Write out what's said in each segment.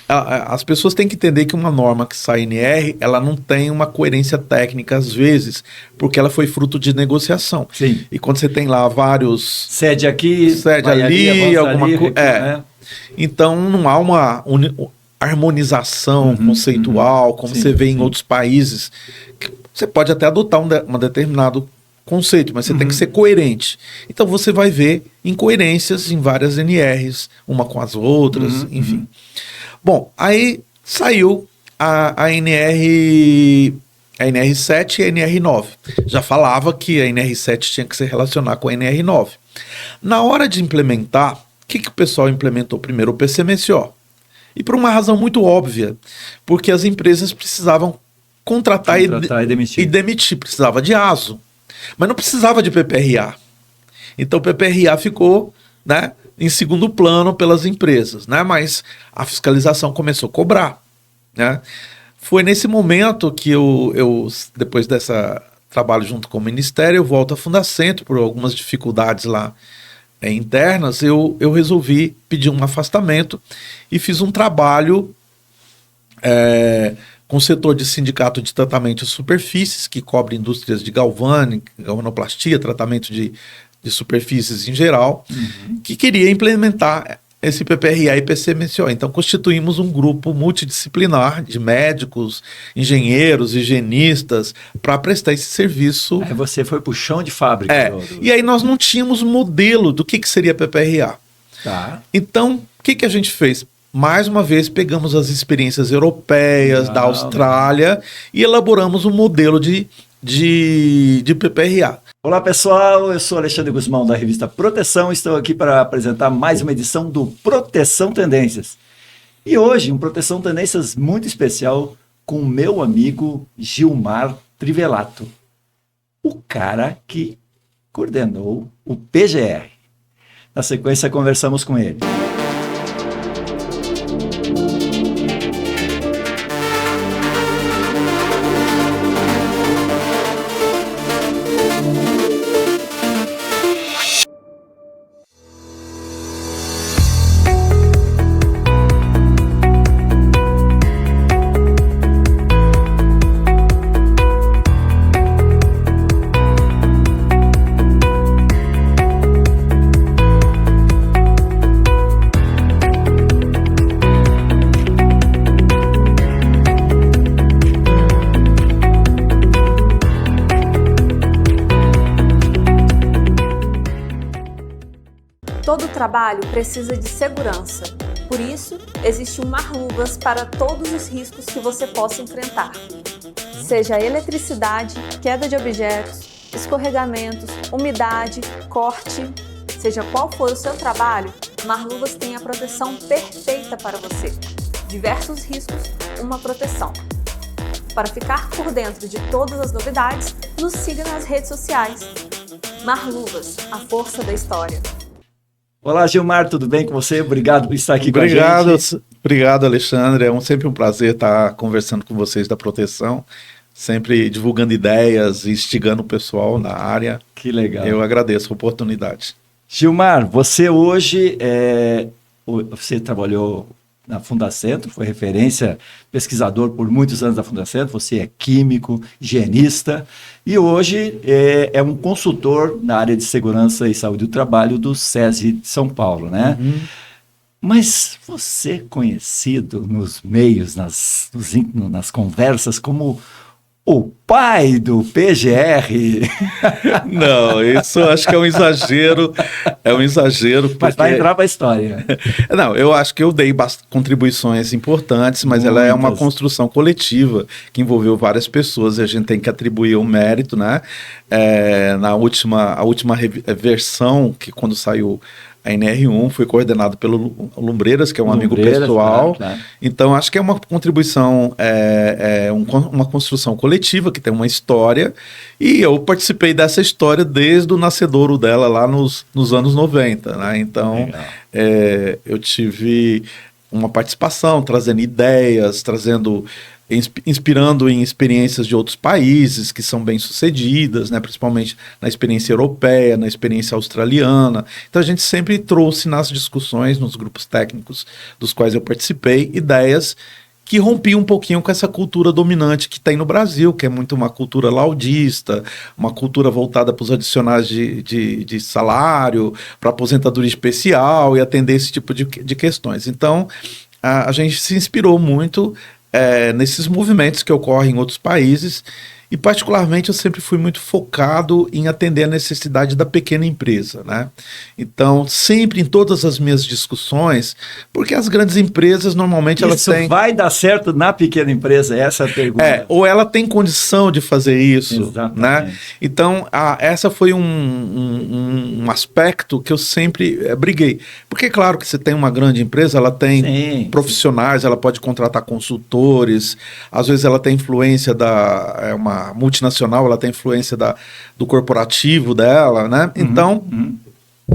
as pessoas têm que entender que uma norma que sai NR, ela não tem uma coerência técnica às vezes, porque ela foi fruto de negociação. Sim. E quando você tem lá vários... Cede aqui, cede ali, alguma coisa... né? Então não há uma harmonização conceitual, como você vê em outros países. Você pode até adotar um determinado conceito, mas você tem que ser coerente. Então você vai ver incoerências em várias NRs, uma com as outras, enfim. Bom, aí saiu a NR7 e a NR9. Já falava que a NR7 tinha que se relacionar com a NR9. Na hora de implementar, o que o pessoal implementou primeiro? O PCMSO. E por uma razão muito óbvia, porque as empresas precisavam contratar e demitir. Precisava de ASO, mas não precisava de PPRA. Então o PPRA ficou, né, em segundo plano pelas empresas, né, mas a fiscalização começou a cobrar. Né? Foi nesse momento que eu depois desse trabalho junto com o Ministério, eu volto à Fundacentro por algumas dificuldades lá internas, eu resolvi pedir um afastamento e fiz um trabalho com o setor de sindicato de tratamento de superfícies, que cobre indústrias de galvanoplastia, tratamento de superfícies em geral, que queria implementar esse PPRA e PCMSO. Então constituímos um grupo multidisciplinar de médicos, engenheiros, higienistas, para prestar esse serviço. Aí você foi para o chão de fábrica. E aí nós não tínhamos modelo do que seria PPRA. Tá. Então, o que a gente fez? Mais uma vez, pegamos as experiências europeias, da Austrália, e elaboramos um modelo de PPRA. Olá pessoal, eu sou Alexandre Guzmão da revista Proteção, estou aqui para apresentar mais uma edição do Proteção Tendências. E hoje, um Proteção Tendências muito especial com o meu amigo Gilmar Trivelato, o cara que coordenou o PGR. Na sequência, conversamos com ele. Todo trabalho precisa de segurança. Por isso, existe um Marluvas para todos os riscos que você possa enfrentar. Seja eletricidade, queda de objetos, escorregamentos, umidade, corte, seja qual for o seu trabalho, Marluvas tem a proteção perfeita para você. Diversos riscos, uma proteção. Para ficar por dentro de todas as novidades, nos siga nas redes sociais. Marluvas, a força da história. Olá, Gilmar, tudo bem com você? Obrigado por estar aqui com a gente. Obrigado, Alexandre. É sempre um prazer estar conversando com vocês da proteção, sempre divulgando ideias e instigando o pessoal na área. Que legal. Eu agradeço a oportunidade. Gilmar, você hoje você trabalhou na Fundacentro, foi referência, pesquisador por muitos anos da Fundacentro, você é químico, higienista e hoje é um consultor na área de segurança e saúde do trabalho do SESI de São Paulo, né? Mas você é conhecido nos meios, nas conversas como o pai do PGR. Não, isso eu acho que é um exagero. Porque... Mas vai entrar para a história. Não, eu acho que eu dei contribuições importantes, mas ela é uma construção coletiva que envolveu várias pessoas e a gente tem que atribuir o mérito, né? A última versão, que quando saiu a NR1, foi coordenado pelo Lumbreiras, que é um amigo pessoal. Claro. Então, acho que é uma contribuição, uma construção coletiva, que tem uma história, e eu participei dessa história desde o nascedouro dela, lá nos anos 90. Né? Então, eu tive uma participação, trazendo ideias, trazendo inspirando em experiências de outros países que são bem-sucedidas, né, principalmente na experiência europeia, na experiência australiana. Então a gente sempre trouxe nas discussões, nos grupos técnicos dos quais eu participei, ideias que rompiam um pouquinho com essa cultura dominante que tem no Brasil, que é muito uma cultura laudista, uma cultura voltada para os adicionais de salário, para aposentadoria especial e atender esse tipo de questões. Então, a gente se inspirou muito nesses movimentos que ocorrem em outros países e, particularmente, eu sempre fui muito focado em atender a necessidade da pequena empresa, né? Então, sempre em todas as minhas discussões, porque as grandes empresas, normalmente, elas têm... Isso vai dar certo na pequena empresa? Essa é a pergunta. Ou ela tem condição de fazer isso, exatamente, né? Então, essa foi um aspecto que eu sempre briguei. Porque, claro, que você tem uma grande empresa, ela tem profissionais, ela pode contratar consultores, às vezes ela tem influência uma multinacional, ela tem influência do corporativo dela, né? Então,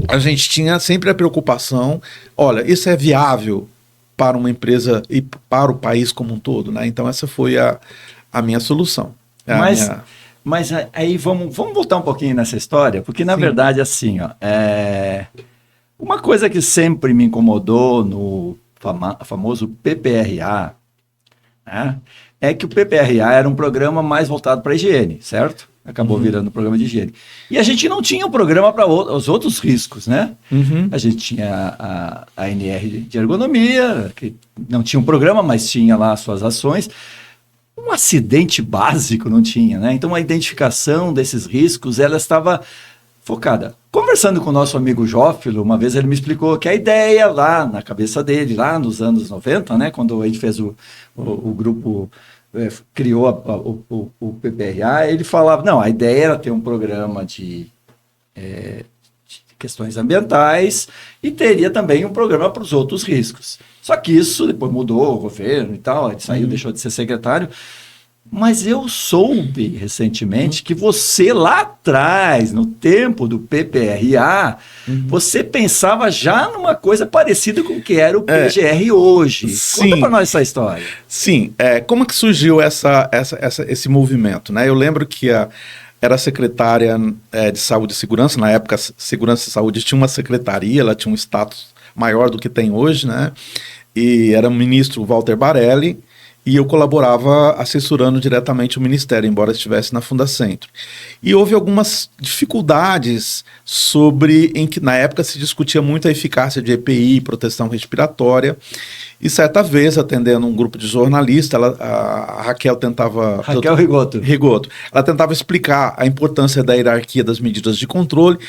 a gente tinha sempre a preocupação, olha, isso é viável para uma empresa e para o país como um todo, né? Então, essa foi a minha solução. Mas aí vamos voltar um pouquinho nessa história, porque, na verdade, assim, ó, uma coisa que sempre me incomodou no famoso PPRA, né, é que o PPRA era um programa mais voltado para a higiene, certo? Acabou virando um programa de higiene. E a gente não tinha um programa para os outros riscos, né? A gente tinha a NR de ergonomia, que não tinha um programa, mas tinha lá as suas ações. Um acidente básico não tinha, né? Então a identificação desses riscos, ela estava focada. Conversando com o nosso amigo Jófilo, uma vez ele me explicou que a ideia lá na cabeça dele, lá nos anos 90, né, quando a gente fez o grupo, criou o PPRA, ele falava, não, a ideia era ter um programa de questões ambientais e teria também um programa para os outros riscos. Só que isso depois mudou o governo e tal, ele saiu, deixou de ser secretário. Mas eu soube recentemente que você lá atrás, no tempo do PPRA, você pensava já numa coisa parecida com o que era o PGR hoje. Sim. Conta para nós essa história. Sim, como que surgiu esse movimento, né? Eu lembro que era a secretária de Saúde e Segurança, na época Segurança e Saúde tinha uma secretaria, ela tinha um status maior do que tem hoje, né? E era o ministro Walter Barelli, e eu colaborava assessorando diretamente o Ministério, embora estivesse na Fundacentro. E houve algumas dificuldades em que na época se discutia muito a eficácia de EPI, proteção respiratória, e certa vez, atendendo um grupo de jornalistas, a Raquel tentava... Raquel Rigoto. Ela tentava explicar a importância da hierarquia das medidas de controle,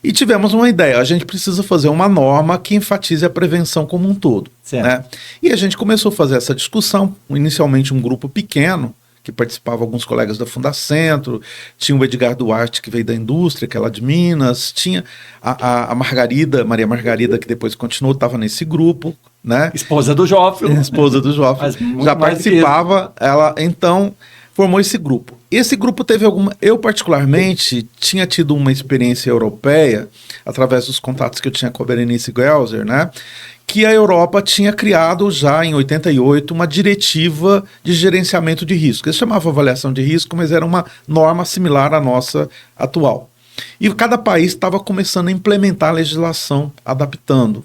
e tivemos uma ideia, a gente precisa fazer uma norma que enfatize a prevenção como um todo. Né? E a gente começou a fazer essa discussão, inicialmente um grupo pequeno, que participava alguns colegas da Fundacentro, tinha o Edgar Duarte, que veio da indústria, que é lá de Minas, tinha a Maria Margarida, que depois continuou, estava nesse grupo, né? Esposa do Jófilo. Esposa do Jófilo. Já participava, ela então formou esse grupo. Esse grupo teve eu particularmente tinha tido uma experiência europeia, através dos contatos que eu tinha com a Berenice Gelser, né? Que a Europa tinha criado já em 88 uma diretiva de gerenciamento de risco. Eles chamavam avaliação de risco, mas era uma norma similar à nossa atual. E cada país estava começando a implementar a legislação, adaptando.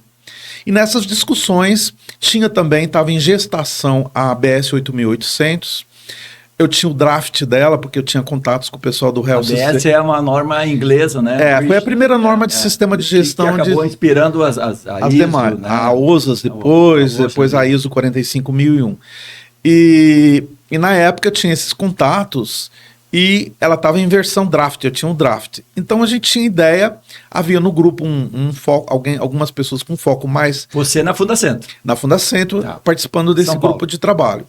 E nessas discussões estava em gestação a ABS 8800. Eu tinha o draft dela, porque eu tinha contatos com o pessoal do Health System. ABS é uma norma inglesa, né? Foi a primeira norma de sistema de gestão. Que acabou inspirando as ISO, demais, né? A OSAS depois a ISO 45001. E na época eu tinha esses contatos e ela estava em versão draft, eu tinha um draft. Então a gente tinha ideia, havia no grupo foco, algumas pessoas com foco mais... Você na Fundacentro. Na Fundacentro, participando desse grupo de trabalho.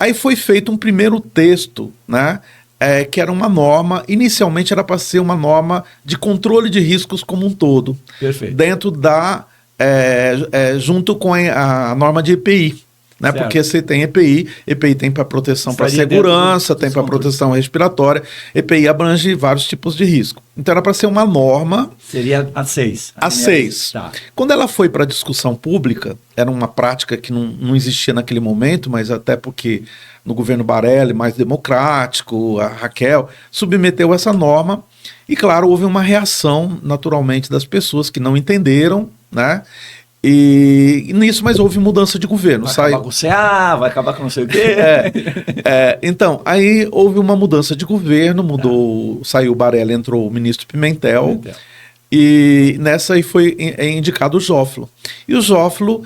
Aí foi feito um primeiro texto, né, que era uma norma, inicialmente era para ser uma norma de controle de riscos como um todo. Perfeito. Dentro junto com a norma de EPI. né? Certo. Porque você tem EPI tem para proteção para segurança, tem para proteção respiratória, EPI abrange vários tipos de risco. Então era para ser uma norma. Seria a 6. A 6. Tá. Quando ela foi para discussão pública, era uma prática que não existia naquele momento, mas até porque no governo Barelli, mais democrático, a Raquel submeteu essa norma e, claro, houve uma reação naturalmente das pessoas que não entenderam, né? E nisso, mas houve mudança de governo. Vai acabar com o CA, vai acabar com não sei o quê. Então, aí houve uma mudança de governo, saiu o Barelli, entrou o ministro Pimentel. E nessa aí foi indicado o Zófilo. E o Zófilo,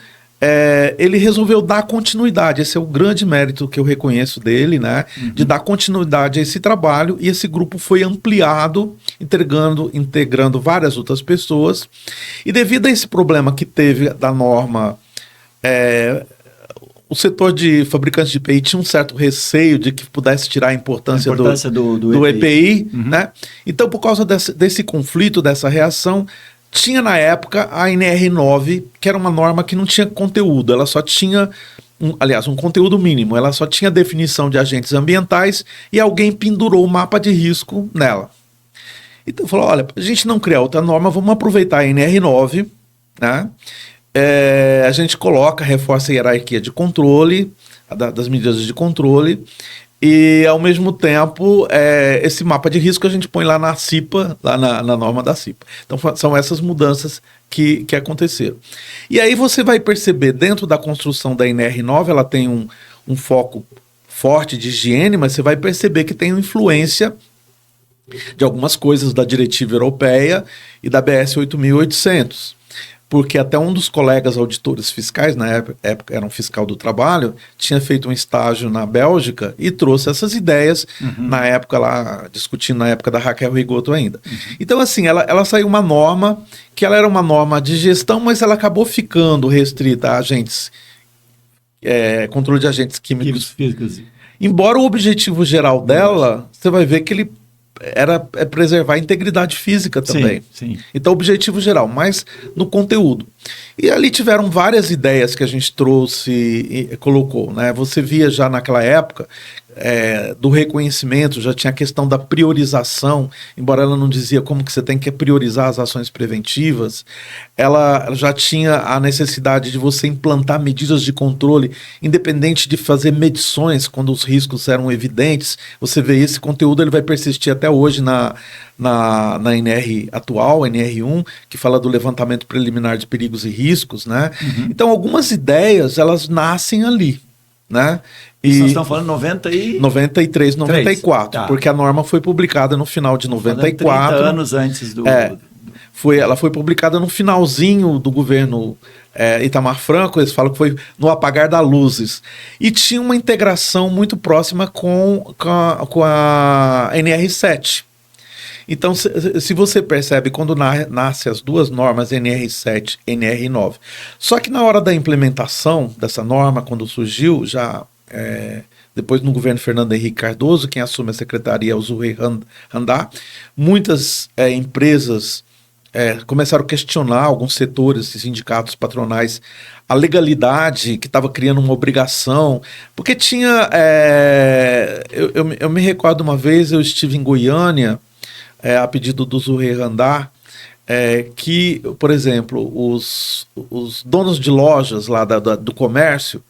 ele resolveu dar continuidade. Esse é o grande mérito que eu reconheço dele, né? De dar continuidade a esse trabalho. E esse grupo foi ampliado, integrando várias outras pessoas. E devido a esse problema que teve da norma, o setor de fabricantes de EPI tinha um certo receio de que pudesse tirar a importância do EPI, né? Então, por causa desse conflito, dessa reação, tinha na época a NR9, que era uma norma que não tinha conteúdo, ela só tinha, um conteúdo mínimo, ela só tinha definição de agentes ambientais e alguém pendurou o mapa de risco nela. Então falou, olha, a gente não criar outra norma, vamos aproveitar a NR9, né? A gente reforça a hierarquia de controle, das medidas de controle, e ao mesmo tempo esse mapa de risco a gente põe lá na CIPA, lá na norma da CIPA. Então são essas mudanças que aconteceram. E aí você vai perceber dentro da construção da NR9, ela tem um foco forte de higiene, mas você vai perceber que tem influência de algumas coisas da diretiva europeia e da BS 8.800. Porque até um dos colegas auditores fiscais, na época era um fiscal do trabalho, tinha feito um estágio na Bélgica e trouxe essas ideias, na época lá, discutindo na época da Raquel Rigoto ainda. Então, assim, ela saiu uma norma, que ela era uma norma de gestão, mas ela acabou ficando restrita a agentes, controle de agentes químicos físicos. Embora o objetivo geral dela, você vai ver que ele é preservar a integridade física também. Sim. Então, objetivo geral, mas no conteúdo. E ali tiveram várias ideias que a gente trouxe e colocou, né? Você via já naquela época do reconhecimento, já tinha a questão da priorização, embora ela não dizia como que você tem que priorizar as ações preventivas, ela já tinha a necessidade de você implantar medidas de controle, independente de fazer medições quando os riscos eram evidentes. Você vê esse conteúdo, ele vai persistir até hoje na NR atual, NR1, que fala do levantamento preliminar de perigos e riscos, né? Então, algumas ideias, elas nascem ali, né? Isso nós estamos falando 93, 94, tá. Porque a norma foi publicada no final de 94. 30 anos antes do... Ela foi publicada no finalzinho do governo Itamar Franco, eles falam que foi no apagar das luzes. E tinha uma integração muito próxima com a NR7. Então, se você percebe, quando nasce as duas normas, NR7 e NR9, só que na hora da implementação dessa norma, quando surgiu, já depois no governo Fernando Henrique Cardoso, quem assume a secretaria é o Zurri Randá, muitas empresas começaram a questionar, alguns setores, sindicatos patronais, a legalidade que estava criando uma obrigação, porque tinha... eu me recordo uma vez, eu estive em Goiânia, a pedido do Zurri Randá, que, por exemplo, os donos de lojas lá do comércio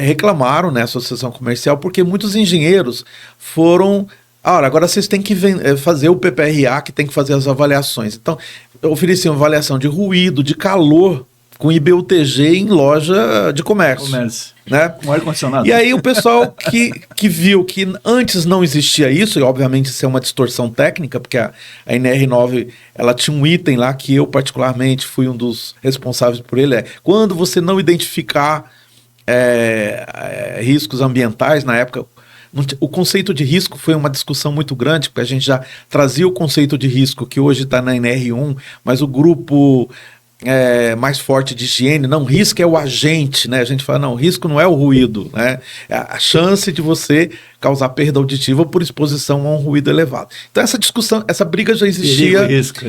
reclamaram, né, Associação Comercial, porque muitos engenheiros foram... agora vocês têm que fazer o PPRA, que tem que fazer as avaliações. Então, ofereciam avaliação de ruído, de calor, com IBUTG em loja de comércio. Né? Com ar-condicionado. E aí o pessoal que viu que antes não existia isso, e obviamente isso é uma distorção técnica, porque a NR9 ela tinha um item lá que eu particularmente fui um dos responsáveis por ele, quando você não identificar riscos ambientais, na época o conceito de risco foi uma discussão muito grande, porque a gente já trazia o conceito de risco que hoje está na NR1, mas o grupo mais forte de higiene, não, risco é o agente, né? A gente fala, não, risco não é o ruído, né? É a chance de você causar perda auditiva por exposição a um ruído elevado. Então essa discussão, essa briga já existia. Risco.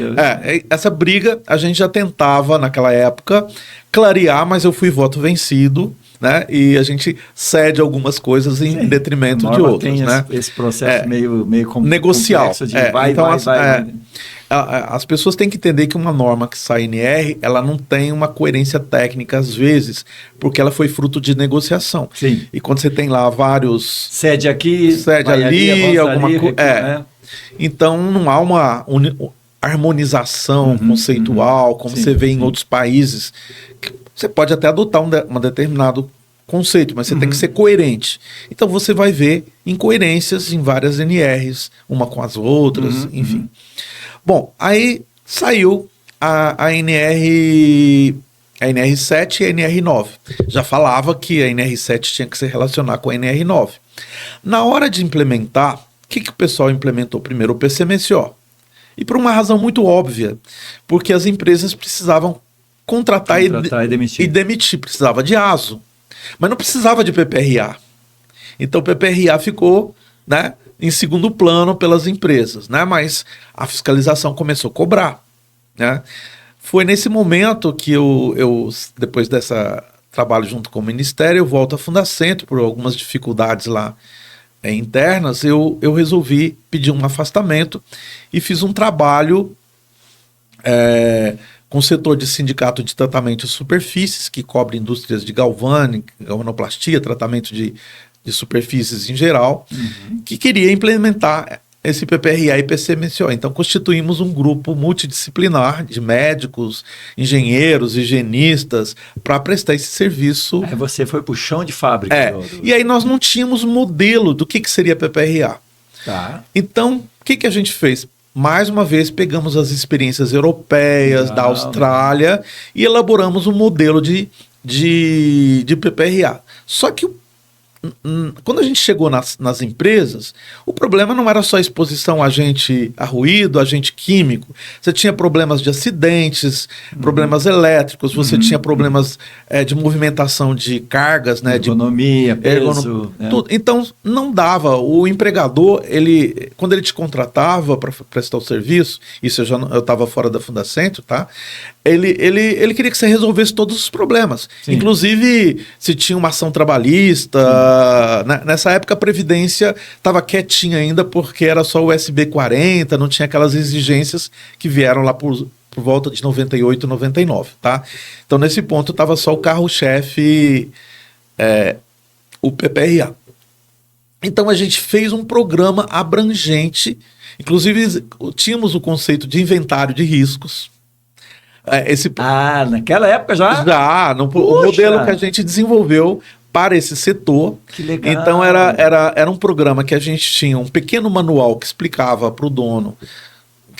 Essa briga a gente já tentava naquela época clarear, mas eu fui voto vencido, né? E a gente cede algumas coisas em detrimento de outras, tem né? esse processo meio negocial. complexo de vai. As pessoas têm que entender que uma norma que sai NR, ela não tem uma coerência técnica às vezes, porque ela foi fruto de negociação. Sim. E quando você tem lá vários... Cede aqui, cede ali, alguma coisa... né? Então não há uma harmonização conceitual, como você vê em outros países. Você pode até adotar um determinado conceito, mas você tem que ser coerente. Então você vai ver incoerências em várias NRs, uma com as outras, enfim. Bom, aí saiu a NR7 e a NR9. Já falava que a NR7 tinha que se relacionar com a NR9. Na hora de implementar, o que o pessoal implementou primeiro? O PCMSO. E por uma razão muito óbvia, porque as empresas precisavam contratar e demitir. Precisava de ASO, mas não precisava de PPRA. Então o PPRA ficou, né, em segundo plano pelas empresas, né, mas a fiscalização começou a cobrar, né. Foi nesse momento que eu depois dessa trabalho junto com o Ministério, eu volto à Fundacentro por algumas dificuldades lá internas, eu resolvi pedir um afastamento e fiz um trabalho com o setor de sindicato de tratamento de superfícies, que cobre indústrias de galvanoplastia, tratamento de superfícies em geral, que queria implementar esse PPRA e PCMSO. Então constituímos um grupo multidisciplinar de médicos, engenheiros, higienistas, para prestar esse serviço. Você foi para o chão de fábrica. E aí nós não tínhamos modelo do que seria PPRA. Tá. Então, o que a gente fez? Mais uma vez, pegamos as experiências europeias, da Austrália, e elaboramos um modelo de PPRA. Só que quando a gente chegou nas empresas, o problema não era só exposição a ruído, agente químico. Você tinha problemas de acidentes, problemas elétricos, você tinha problemas de movimentação de cargas, né, ergonomia, peso, tudo. Então não dava. O empregador, quando ele te contratava para prestar o serviço, isso eu estava fora da Fundacentro, tá? Ele queria que você resolvesse todos os problemas. Sim. Inclusive, se tinha uma ação trabalhista, nessa época a Previdência estava quietinha ainda, porque era só o SB 40, não tinha aquelas exigências que vieram lá por volta de 98, 99, tá? Então, nesse ponto, estava só o carro-chefe, o PPRA. Então, a gente fez um programa abrangente, inclusive tínhamos o conceito de inventário de riscos. Naquela época já? Já, o modelo que a gente desenvolveu para esse setor. Que legal. Então era um programa que a gente tinha um pequeno manual que explicava para o dono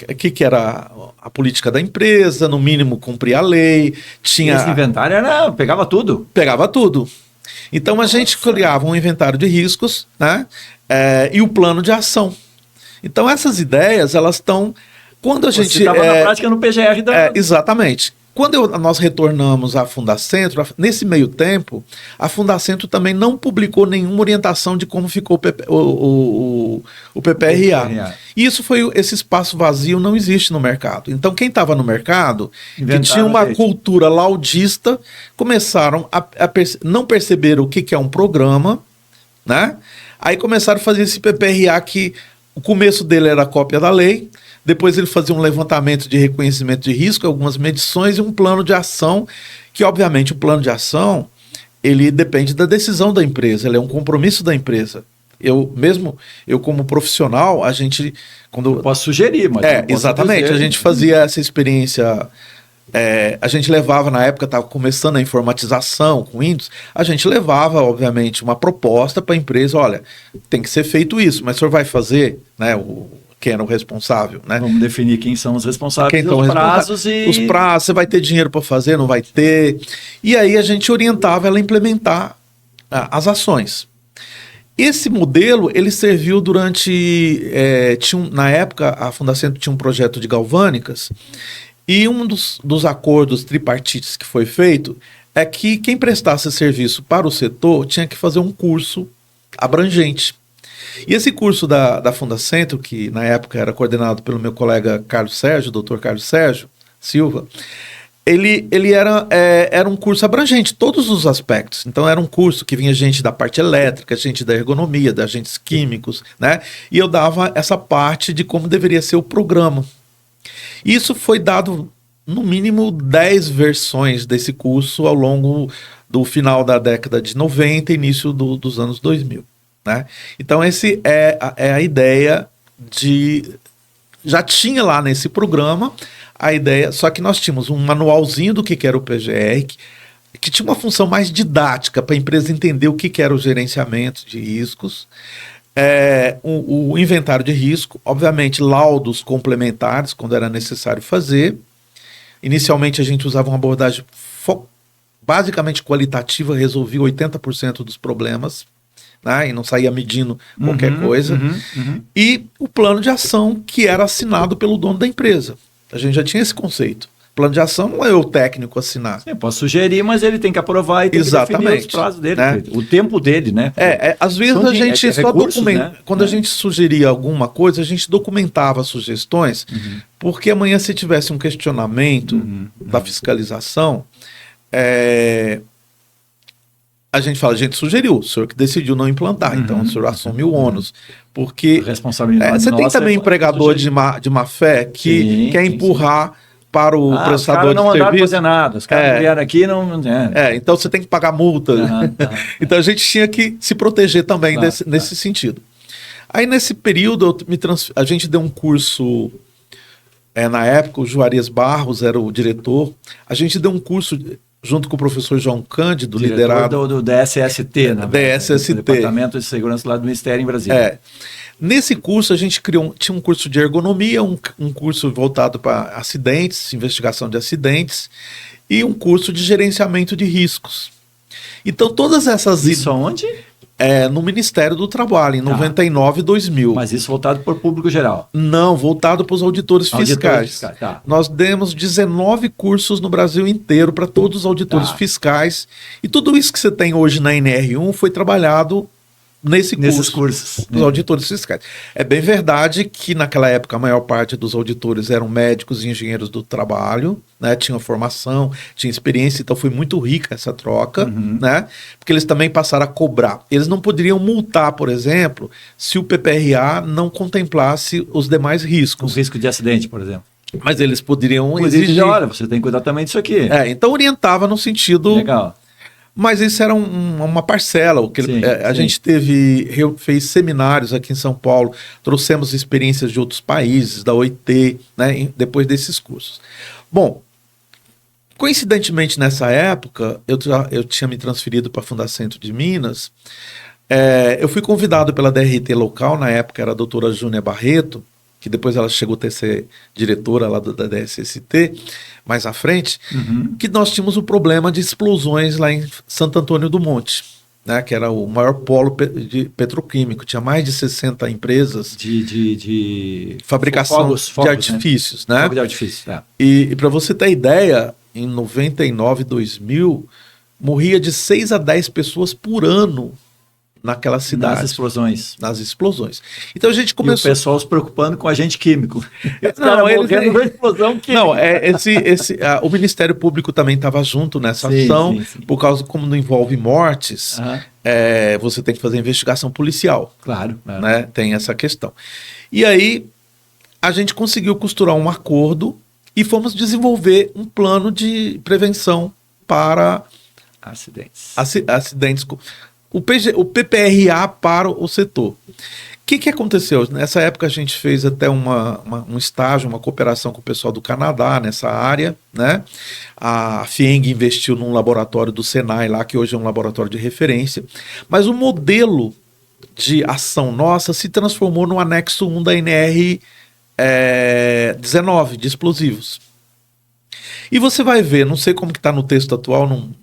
o que era a política da empresa, no mínimo cumprir a lei. Esse inventário pegava tudo? Pegava tudo. Então a gente criava um inventário de riscos, né, e o plano de ação. Então essas ideias, elas estão... Quando a gente estava na prática no PGR da... exatamente. Quando nós retornamos à Fundacentro, nesse meio tempo, a Fundacentro também não publicou nenhuma orientação de como ficou o PPRA. E esse espaço vazio não existe no mercado. Então, quem estava no mercado, que tinha uma cultura laudista, começaram a não perceber o que é um programa, né? Aí começaram a fazer esse PPRA que o começo dele era a cópia da lei. Depois ele fazia um levantamento de reconhecimento de risco, algumas medições e um plano de ação, que obviamente o plano de ação, ele depende da decisão da empresa, ele é um compromisso da empresa. Eu como profissional, a gente... Eu posso sugerir, mas... exatamente, a gente fazia essa experiência... a gente levava, na época estava começando a informatização com Windows, a gente levava, obviamente, uma proposta para a empresa, olha, tem que ser feito isso, mas o senhor vai fazer, né, quem era o responsável, né? Vamos definir quem são os responsáveis, os prazos e... Os prazos, você vai ter dinheiro para fazer, não vai ter. E aí a gente orientava ela a implementar as ações. Esse modelo, ele serviu durante... na época, a Fundacentro tinha um projeto de galvânicas, e um dos acordos tripartites que foi feito é que quem prestasse serviço para o setor tinha que fazer um curso abrangente. E esse curso da Fundacentro, que na época era coordenado pelo meu colega Carlos Sérgio, doutor Carlos Sérgio Silva, Ele era um curso abrangente, todos os aspectos. Então era um curso que vinha gente da parte elétrica, gente da ergonomia, da agentes químicos, né? E eu dava essa parte de como deveria ser o programa. Isso foi dado, no mínimo, 10 versões desse curso ao longo do final da década de 90 e início dos anos 2000, né? Então esse é a ideia de... Já tinha lá nesse programa a ideia, só que nós tínhamos um manualzinho do que era o PGR, que tinha uma função mais didática para a empresa entender o que era o gerenciamento de riscos, o inventário de risco, obviamente laudos complementares quando era necessário fazer. Inicialmente a gente usava uma abordagem basicamente qualitativa, resolvia 80% dos problemas, né, e não saía medindo qualquer coisa. E o plano de ação que era assinado pelo dono da empresa. A gente já tinha esse conceito. Plano de ação não é o técnico assinar. Eu posso sugerir, mas ele tem que aprovar e tem que definir os prazos dele, né? O tempo dele, né? Às vezes a gente só documenta. Né? Quando a gente sugeria alguma coisa, a gente documentava as sugestões, porque amanhã, se tivesse um questionamento da fiscalização, a gente fala, a gente sugeriu, o senhor que decidiu não implantar, então o senhor assume o ônus. Porque você tem também empregador de má fé que quer empurrar para o prestador de serviço. Não mandaram fazer nada, os caras vieram aqui não... Então você tem que pagar multa. Então a gente tinha que se proteger também nesse sentido. Aí nesse período a gente deu um curso, na época o Juarez Barros era o diretor, a gente deu um curso junto com o professor João Cândido, liderado do DSST, né? DSST. Departamento de Segurança lá do Ministério em Brasília. Nesse curso a gente tinha um curso de ergonomia, um curso voltado para acidentes, investigação de acidentes, e um curso de gerenciamento de riscos. Então todas essas... Isso aonde? No Ministério do Trabalho, em 99 e 2000. Mas isso voltado para o público geral? Não, voltado para os auditores fiscais. Nós demos 19 cursos no Brasil inteiro para todos os auditores fiscais. E tudo isso que você tem hoje na NR1 foi trabalhado nesses cursos dos auditores fiscais. É bem verdade que naquela época a maior parte dos auditores eram médicos e engenheiros do trabalho, né? Tinham formação, tinha experiência, então foi muito rica essa troca, né? Porque eles também passaram a cobrar. Eles não poderiam multar, por exemplo, se o PPRA não contemplasse os demais riscos. O risco de acidente, por exemplo. Mas eles poderiam exigir. Olha, você tem que cuidar também disso aqui. Então orientava no sentido... Legal. Mas isso era uma parcela. A gente fez seminários aqui em São Paulo, trouxemos experiências de outros países, da OIT, né, depois desses cursos. Bom, coincidentemente nessa época, eu tinha me transferido para a Fundacentro de Minas. Eu fui convidado pela DRT local, na época era a doutora Júnia Barreto, que depois ela chegou a ser diretora lá da DSST, mais à frente, que nós tínhamos o problema de explosões lá em Santo Antônio do Monte, né, que era o maior polo petroquímico, tinha mais de 60 empresas de fabricação de artifícios. Né? Fogo de artifício, E para você ter ideia, em 99, 2000, morria de 6 a 10 pessoas por ano naquela cidade. Nas explosões. Então a gente começou... E o pessoal se preocupando com agente químico. O Ministério Público também estava junto nessa ação, por causa como não envolve mortes, você tem que fazer investigação policial. Claro. Né? Tem essa questão. E aí a gente conseguiu costurar um acordo e fomos desenvolver um plano de prevenção para acidentes. O PPRA para o setor. O que aconteceu? Nessa época a gente fez até um estágio, uma cooperação com o pessoal do Canadá nessa área, né? A FIENG investiu num laboratório do Senai lá, que hoje é um laboratório de referência, mas o modelo de ação nossa se transformou no anexo 1 da NR 19, de explosivos. E você vai ver, não sei como que está no texto atual, não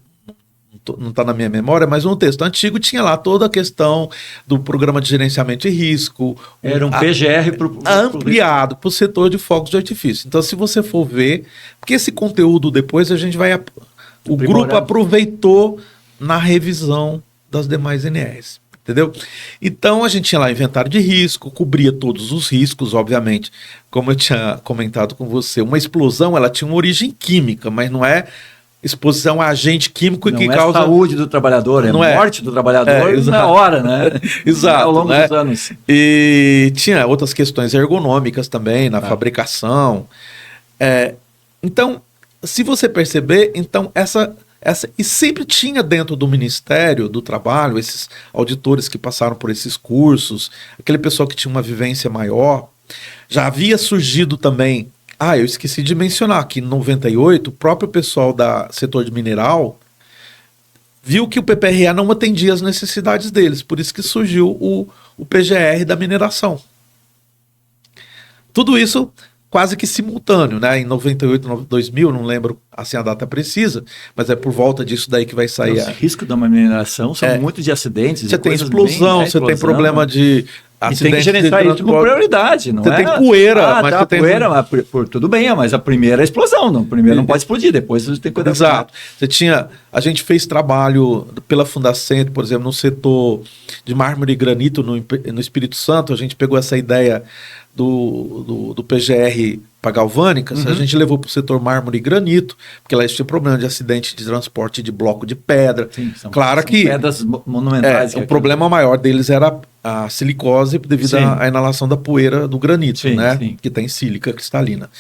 está na minha memória, mas no texto antigo tinha lá toda a questão do programa de gerenciamento de risco. Era um PGR ampliado para o setor de fogos de artifício. Então, se você for ver, porque esse conteúdo depois a gente vai... O grupo aproveitou na revisão das demais NRs. Entendeu? Então a gente tinha lá inventário de risco, cobria todos os riscos, obviamente. Como eu tinha comentado com você, uma explosão ela tinha uma origem química, mas não é exposição a agente químico não que é causa saúde do trabalhador, é não morte do trabalhador na hora, né? Exato, ao longo dos anos. E tinha outras questões ergonômicas também na fabricação. Então, se você perceber, então e sempre tinha dentro do Ministério do Trabalho esses auditores que passaram por esses cursos, aquele pessoal que tinha uma vivência maior. Já havia surgido também, eu esqueci de mencionar que em 98 o próprio pessoal do setor de mineral viu que o PPRA não atendia as necessidades deles, por isso que surgiu o PGR da mineração. Tudo isso quase que simultâneo, né? Em 98, 2000, não lembro assim a data precisa, mas é por volta disso daí que vai sair. Os riscos da mineração são muito de acidentes. Você tem explosão, você tem problema de acidente. E tem que gerenciar isso com prioridade, não você tem poeira. Mas tem poeira, mas tudo bem, mas a primeira é a explosão, não, primeiro não pode explodir, depois você tem que cuidar. Exato. A gente fez trabalho pela Fundacentro, por exemplo, no setor de mármore e granito no Espírito Santo, a gente pegou essa ideia do PGR para galvânicas, a gente levou para o setor mármore e granito, porque lá tinha problema de acidente de transporte de bloco de pedra. Sim, claro que pedras monumentais. O problema maior deles era a silicose devido à inalação da poeira do granito, né? Que tem sílica cristalina.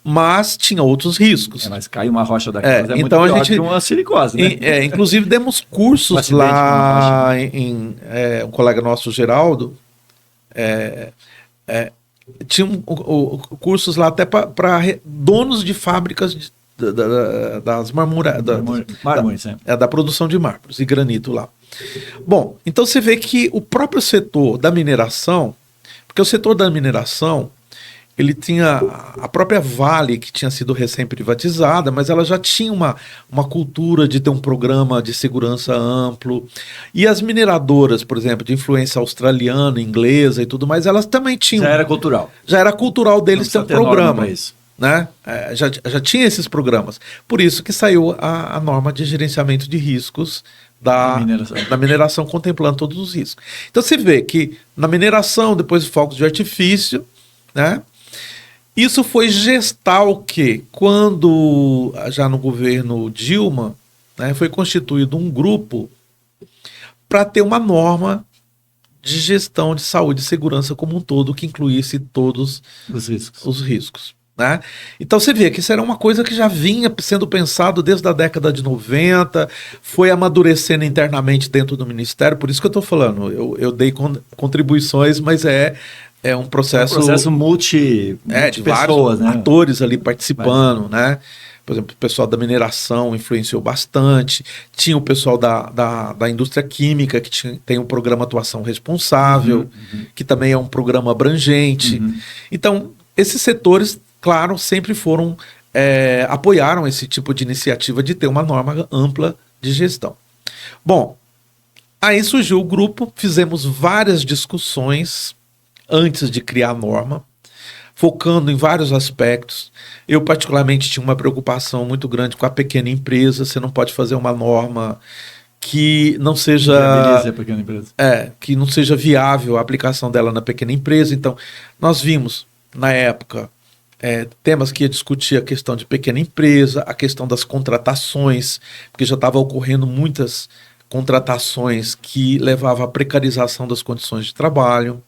Mas tinha outros riscos. Mas cai uma rocha daquelas então muito a gente que uma silicose, né? Inclusive demos cursos lá um colega nosso, Geraldo, tinha cursos lá até para donos de fábricas das mármores, da produção de mármores e granito lá. Bom, então você vê que o próprio setor da mineração, porque o setor da mineração, ele tinha a própria Vale, que tinha sido recém-privatizada, mas ela já tinha uma cultura de ter um programa de segurança amplo. E as mineradoras, por exemplo, de influência australiana, inglesa e tudo mais, elas também tinham... Já era cultural. Já era cultural deles ter um programa. Isso. Né? Já tinha esses programas. Por isso que saiu a norma de gerenciamento de riscos da mineração, contemplando todos os riscos. Então você vê que na mineração, depois fogos de artifício, né? Isso foi gestar o quê? Quando, já no governo Dilma, né, foi constituído um grupo para ter uma norma de gestão de saúde e segurança como um todo, que incluísse todos os riscos. Né? Então você vê que isso era uma coisa que já vinha sendo pensado desde a década de 90, foi amadurecendo internamente dentro do Ministério, por isso que eu estou falando, eu dei contribuições, mas é um processo multi de pessoas, vários né? atores ali participando, né? Por exemplo, o pessoal da mineração influenciou bastante, tinha o pessoal da indústria química, que tem um programa Atuação Responsável, que também é um programa abrangente. Então, esses setores, claro, sempre apoiaram esse tipo de iniciativa de ter uma norma ampla de gestão. Bom, aí surgiu o grupo, fizemos várias discussões antes de criar a norma, focando em vários aspectos. Eu, particularmente, tinha uma preocupação muito grande com a pequena empresa. Você não pode fazer uma norma que não seja... Viabilize a pequena empresa. Que não seja viável a aplicação dela na pequena empresa. Então, nós vimos, na época, temas que ia discutir a questão de pequena empresa, a questão das contratações, porque já estava ocorrendo muitas contratações que levavam à precarização das condições de trabalho.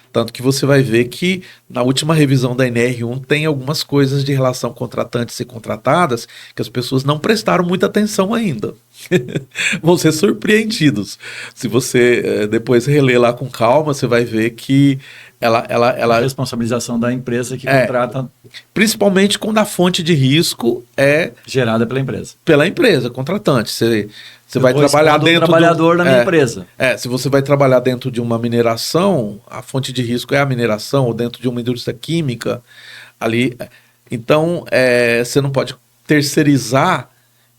Tanto que você vai ver que na última revisão da NR1 tem algumas coisas de relação contratantes e contratadas que as pessoas não prestaram muita atenção ainda. Vão ser surpreendidos. Se você depois reler lá com calma, você vai ver que a responsabilização da empresa que contrata. Principalmente quando a fonte de risco é gerada pela empresa. Pela empresa, contratante. Você vai trabalhar dentro do trabalhador na minha empresa. Se você vai trabalhar dentro de uma mineração, a fonte de risco é a mineração, ou dentro de uma indústria química ali. Então, você não pode terceirizar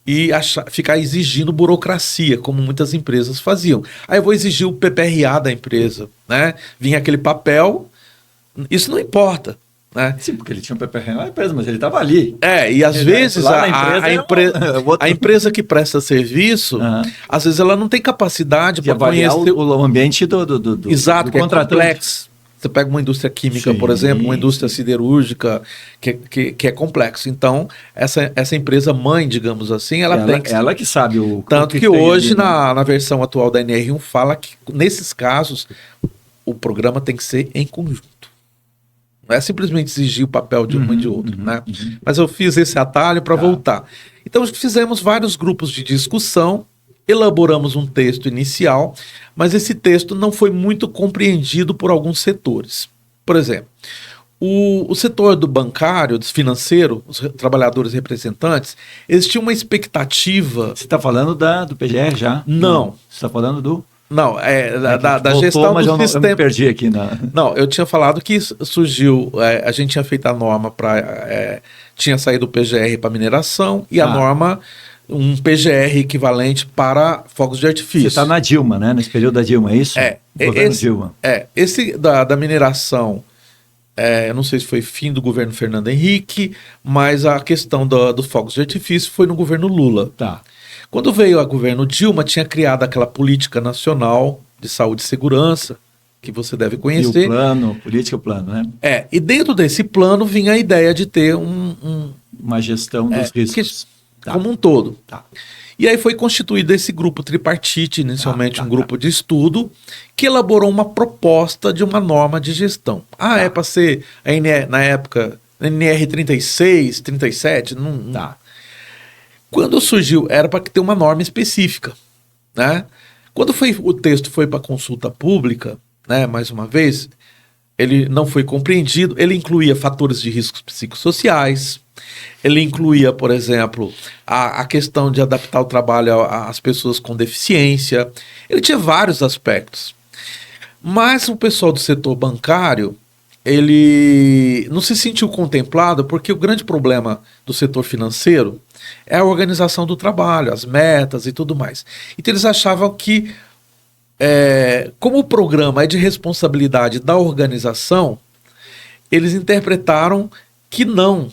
e ficar exigindo burocracia, como muitas empresas faziam. Aí eu vou exigir o PPRA da empresa, né? Vinha aquele papel, isso não importa. né? Sim, porque ele tinha um PPR na empresa, mas ele estava ali. E às vezes lá na a empresa que presta serviço, às vezes ela não tem capacidade para conhecer o ambiente do exato, do que contratante. É complexo. Você pega uma indústria química, Sim, por exemplo, uma indústria siderúrgica, que é complexo. Então, essa empresa mãe, digamos assim, ela que sabe o tanto que hoje, ali, né? na versão atual da NR1, fala que, nesses casos, o programa tem que ser em conjunto. Não é simplesmente exigir o papel de um e de outro, né? Mas eu fiz esse atalho para voltar. Então, fizemos vários grupos de discussão, elaboramos um texto inicial, mas esse texto não foi muito compreendido por alguns setores. Por exemplo, o setor do bancário, do financeiro, os trabalhadores representantes, eles tinham uma expectativa... Você está falando do PGR já? Não. Você está falando do... Não, da gestão do sistema. Eu me perdi aqui. Não, eu tinha falado que surgiu, a gente tinha feito a norma para... tinha saído o PGR para mineração e a norma... um PGR equivalente para fogos de artifício. Você está na Dilma, né? Nesse período da Dilma, é isso? Dilma. Esse da mineração, eu não sei se foi fim do governo Fernando Henrique, mas a questão dos fogos de artifício foi no governo Lula. Tá. Quando veio o governo Dilma, tinha criado aquela política nacional de saúde e segurança, que você deve conhecer. E o plano, política plano, né? E dentro desse plano vinha a ideia de ter uma gestão dos riscos. Como um todo. E aí foi constituído esse grupo tripartite, inicialmente um grupo de estudo, que elaborou uma proposta de uma norma de gestão. É para ser, na época, NR 36, 37? Não. Quando surgiu, era para ter uma norma específica, né? Quando o texto foi para consulta pública, né, mais uma vez, ele não foi compreendido, ele incluía fatores de riscos psicossociais, ele incluía, por exemplo, a questão de adaptar o trabalho às pessoas com deficiência, ele tinha vários aspectos. Mas o pessoal do setor bancário, ele não se sentiu contemplado porque o grande problema do setor financeiro é a organização do trabalho, as metas e tudo mais. Então eles achavam que, como o programa é de responsabilidade da organização, eles interpretaram que não.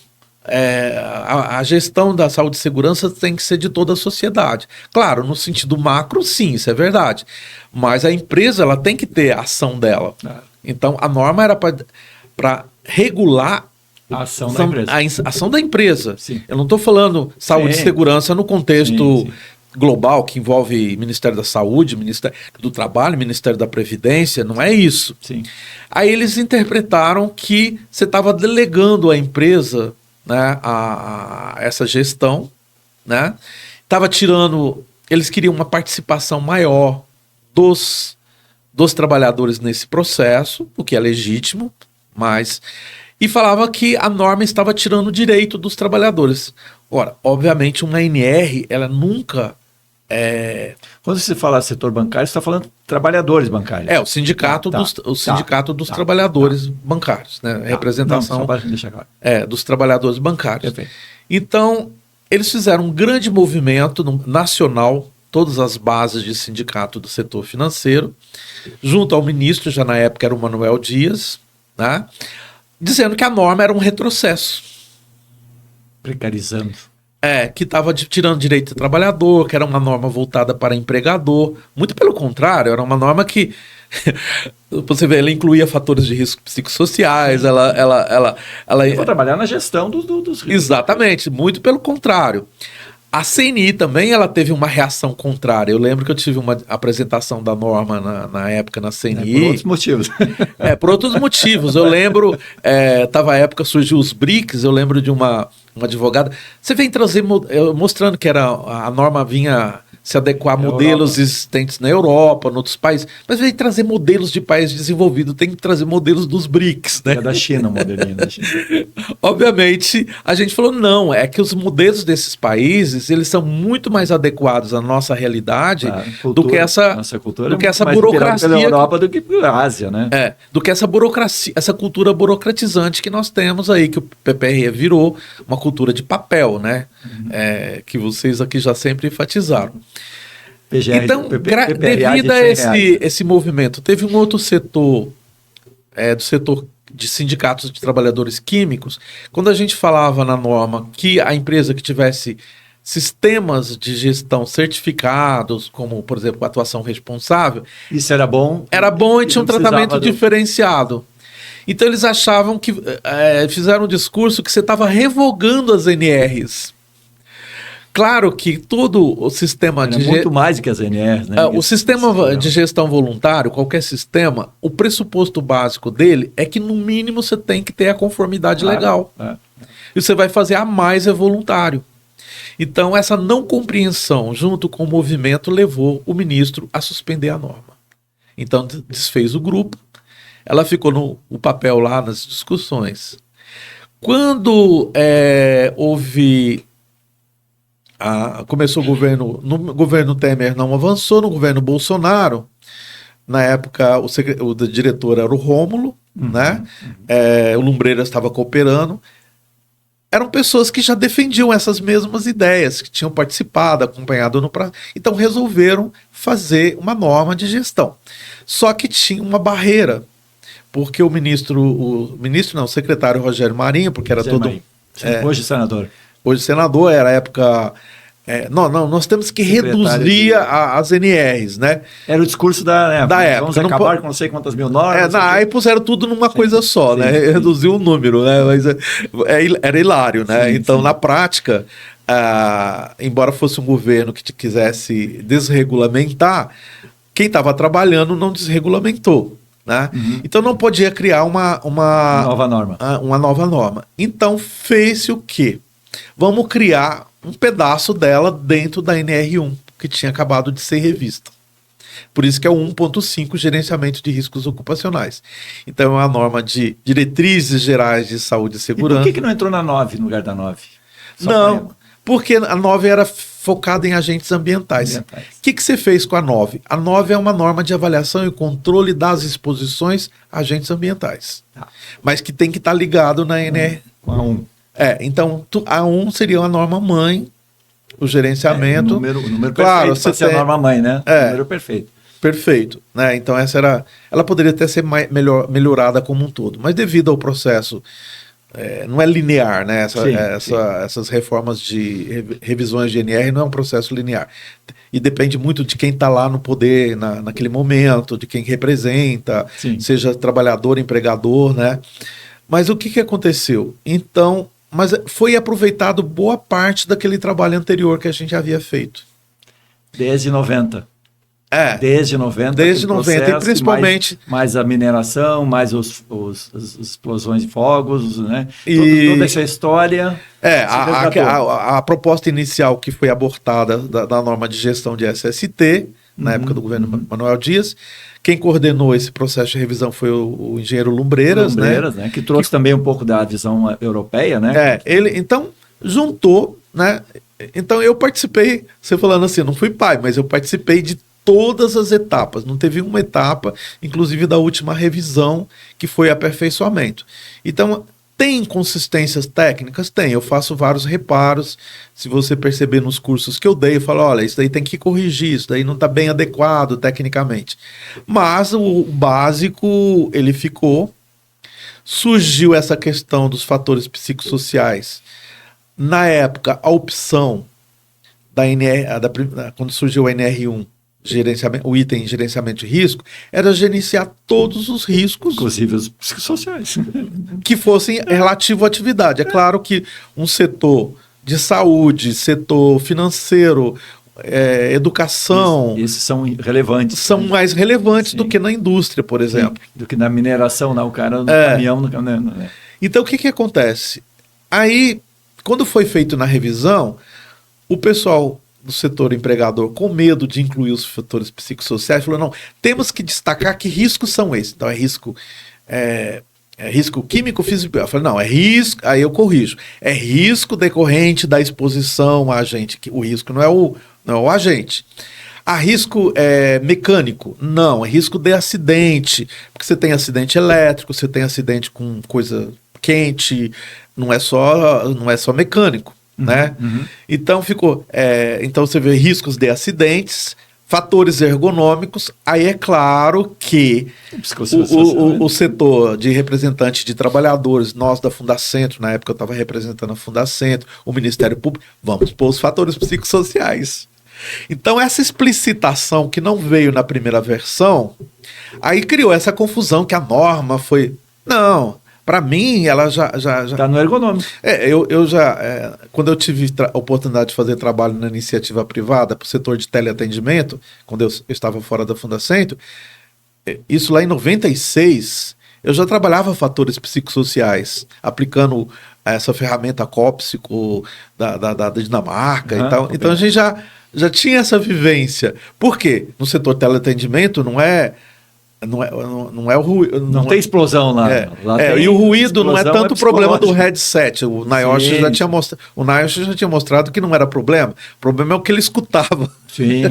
A gestão da saúde e segurança tem que ser de toda a sociedade. Claro, no sentido macro, sim, isso é verdade. Mas a empresa ela tem que ter a ação dela. Então, a norma era para regular a ação da empresa. A ação da empresa. Sim. Eu não estou falando saúde e segurança no contexto global, que envolve Ministério da Saúde, Ministério do Trabalho, Ministério da Previdência, não é isso. Sim. Aí eles interpretaram que você estava delegando à empresa, né, a essa gestão, né? Estava tirando, eles queriam uma participação maior dos trabalhadores nesse processo, o que é legítimo, mas... E falava que a norma estava tirando o direito dos trabalhadores. Ora, obviamente uma ANR, ela nunca... Quando você fala setor bancário, você está falando trabalhadores bancários. O sindicato dos trabalhadores bancários, né? Representação só para deixar claro. Dos trabalhadores bancários. Perfeito. Então, eles fizeram um grande movimento nacional, todas as bases de sindicato do setor financeiro, junto ao ministro, já na época era o Manuel Dias, né? Dizendo que a norma era um retrocesso. Precarizando. Que estava tirando direito do trabalhador, que era uma norma voltada para empregador. Muito pelo contrário, era uma norma que, você vê, ela incluía fatores de risco psicossociais, ela vou trabalhar na gestão dos riscos. Exatamente, muito pelo contrário. A CNI também ela teve uma reação contrária. Eu lembro que eu tive uma apresentação da norma na época na CNI. Por outros motivos. Por outros motivos. Eu lembro, estava a época, surgiu os BRICS, eu lembro de uma advogada. Você vem trazer, mostrando que a norma vinha se adequar a modelos existentes na Europa, em outros países, mas vem trazer modelos de países desenvolvidos, tem que trazer modelos dos BRICS, né? É da China, o modelinho da China. Obviamente, a gente falou, não, é que os modelos desses países, eles são muito mais adequados à nossa realidade do que essa burocracia. Pela Europa do que pela Ásia, né? Do que essa burocracia, essa cultura burocratizante que nós temos aí, que o PPR virou uma cultura de papel, né? Que vocês aqui já sempre enfatizaram. PGR, então, devido a esse movimento, teve um outro setor, do setor de sindicatos de trabalhadores químicos, quando a gente falava na norma que a empresa que tivesse sistemas de gestão certificados, como, por exemplo, atuação responsável... Isso era bom. Era bom e tinha um tratamento diferenciado. Então eles achavam que... fizeram um discurso que você estava revogando as NRs. Claro que todo o sistema de... muito mais do que as NRs, né? O sistema de gestão voluntário, qualquer sistema, o pressuposto básico dele é que, no mínimo, você tem que ter a conformidade legal. E você vai fazer a mais é voluntário. Então, essa não compreensão, junto com o movimento, levou o ministro a suspender a norma. Então, desfez o grupo. Ela ficou no papel lá nas discussões. Quando houve... começou o governo... No governo Temer não avançou, no governo Bolsonaro, na época, o diretor era o Rômulo, né? O Lumbreiras estava cooperando. Eram pessoas que já defendiam essas mesmas ideias, que tinham participado, acompanhado no prazo. Então resolveram fazer uma norma de gestão. Só que tinha uma barreira, porque o secretário Rogério Marinho, porque era hoje senador. Hoje senador, era a época... nós temos que reduzir as NRs, né? Era o discurso da época. Vamos acabar com não sei quantas mil normas. Aí puseram tudo numa coisa só, né? Reduziu o número, né? Mas era hilário, né? Então, na prática, embora fosse um governo que quisesse desregulamentar, quem estava trabalhando não desregulamentou. Né? Então não podia criar uma nova norma. Uma nova norma. Então fez-se o quê? Vamos criar um pedaço dela dentro da NR1, que tinha acabado de ser revista. Por isso que é o 1.5, gerenciamento de riscos ocupacionais. Então é uma norma de diretrizes gerais de saúde e segurança. E por que não entrou na 9 no lugar da 9? Porque a 9 era focada em agentes ambientais. O que você fez com a 9? A 9 é uma norma de avaliação e controle das exposições a agentes ambientais. Mas que tem que estar ligado na NR. Com a 1. Então a 1 seria uma norma mãe, o gerenciamento. O número claro, perfeito, você tem a norma mãe, né? O número perfeito. Perfeito. Né? Então essa era... Ela poderia até ser melhorada como um todo. Mas devido ao processo... não é linear, né? Essas reformas de revisões de NR não é um processo linear. E depende muito de quem está lá no poder naquele momento, de quem representa, seja trabalhador, empregador, né? Mas o que aconteceu? Então, mas foi aproveitado boa parte daquele trabalho anterior que a gente havia feito. Desde 90. Desde 90, e principalmente... Mais a mineração, mais as explosões de fogos, né? Toda essa história... A proposta inicial que foi abortada da norma de gestão de SST, na época do governo Manuel Dias, quem coordenou esse processo de revisão foi o engenheiro Lumbreiras, né? Que trouxe também um pouco da visão europeia, né? Ele, então, juntou, né? Então eu participei, você falando assim, não fui pai, mas eu participei de todas as etapas, não teve uma etapa, inclusive da última revisão, que foi aperfeiçoamento. Então, tem inconsistências técnicas? Tem, eu faço vários reparos, se você perceber nos cursos que eu dei, eu falo, olha, isso daí tem que corrigir, isso daí não está bem adequado tecnicamente. Mas o básico, ele ficou, surgiu essa questão dos fatores psicossociais. Na época, a opção quando surgiu a NR1, o item gerenciamento de risco, era gerenciar todos os riscos, inclusive os psicossociais, que fossem relativo à atividade. É claro que um setor de saúde, setor financeiro, educação... Esses são relevantes. São mais relevantes do que na indústria, por exemplo. Do que na mineração, o cara no caminhão. Né? Então, o que acontece? Aí, quando foi feito na revisão, o pessoal do setor empregador, com medo de incluir os fatores psicossociais, falou, não, temos que destacar que riscos são esses. Então, risco químico, físico. Eu falei, não, é risco, aí eu corrijo. É risco decorrente da exposição a agente. O risco não é o agente. Risco mecânico? Não, é risco de acidente. Porque você tem acidente elétrico, você tem acidente com coisa quente, não é só mecânico. Né? Então ficou. Então você vê riscos de acidentes, fatores ergonômicos, aí é claro que o setor de representante de trabalhadores, nós da Fundacentro, na época eu estava representando a Fundacentro, o Ministério Público, vamos pôr os fatores psicossociais. Então essa explicitação que não veio na primeira versão, aí criou essa confusão que a norma foi... Não, para mim ela já... Está no ergonômico. Quando eu tive a oportunidade de fazer trabalho na iniciativa privada para o setor de teleatendimento, quando eu estava fora da Fundacentro, isso lá em 96, eu já trabalhava fatores psicossociais, aplicando essa ferramenta Cópsico da Dinamarca e tal. Então a gente já tinha essa vivência. Por quê? No setor de teleatendimento não é o ruído. Não tem explosão lá. E o ruído não é tanto o problema do headset. O NIOSH já tinha mostrado que não era problema. O problema é o que ele escutava. Sim,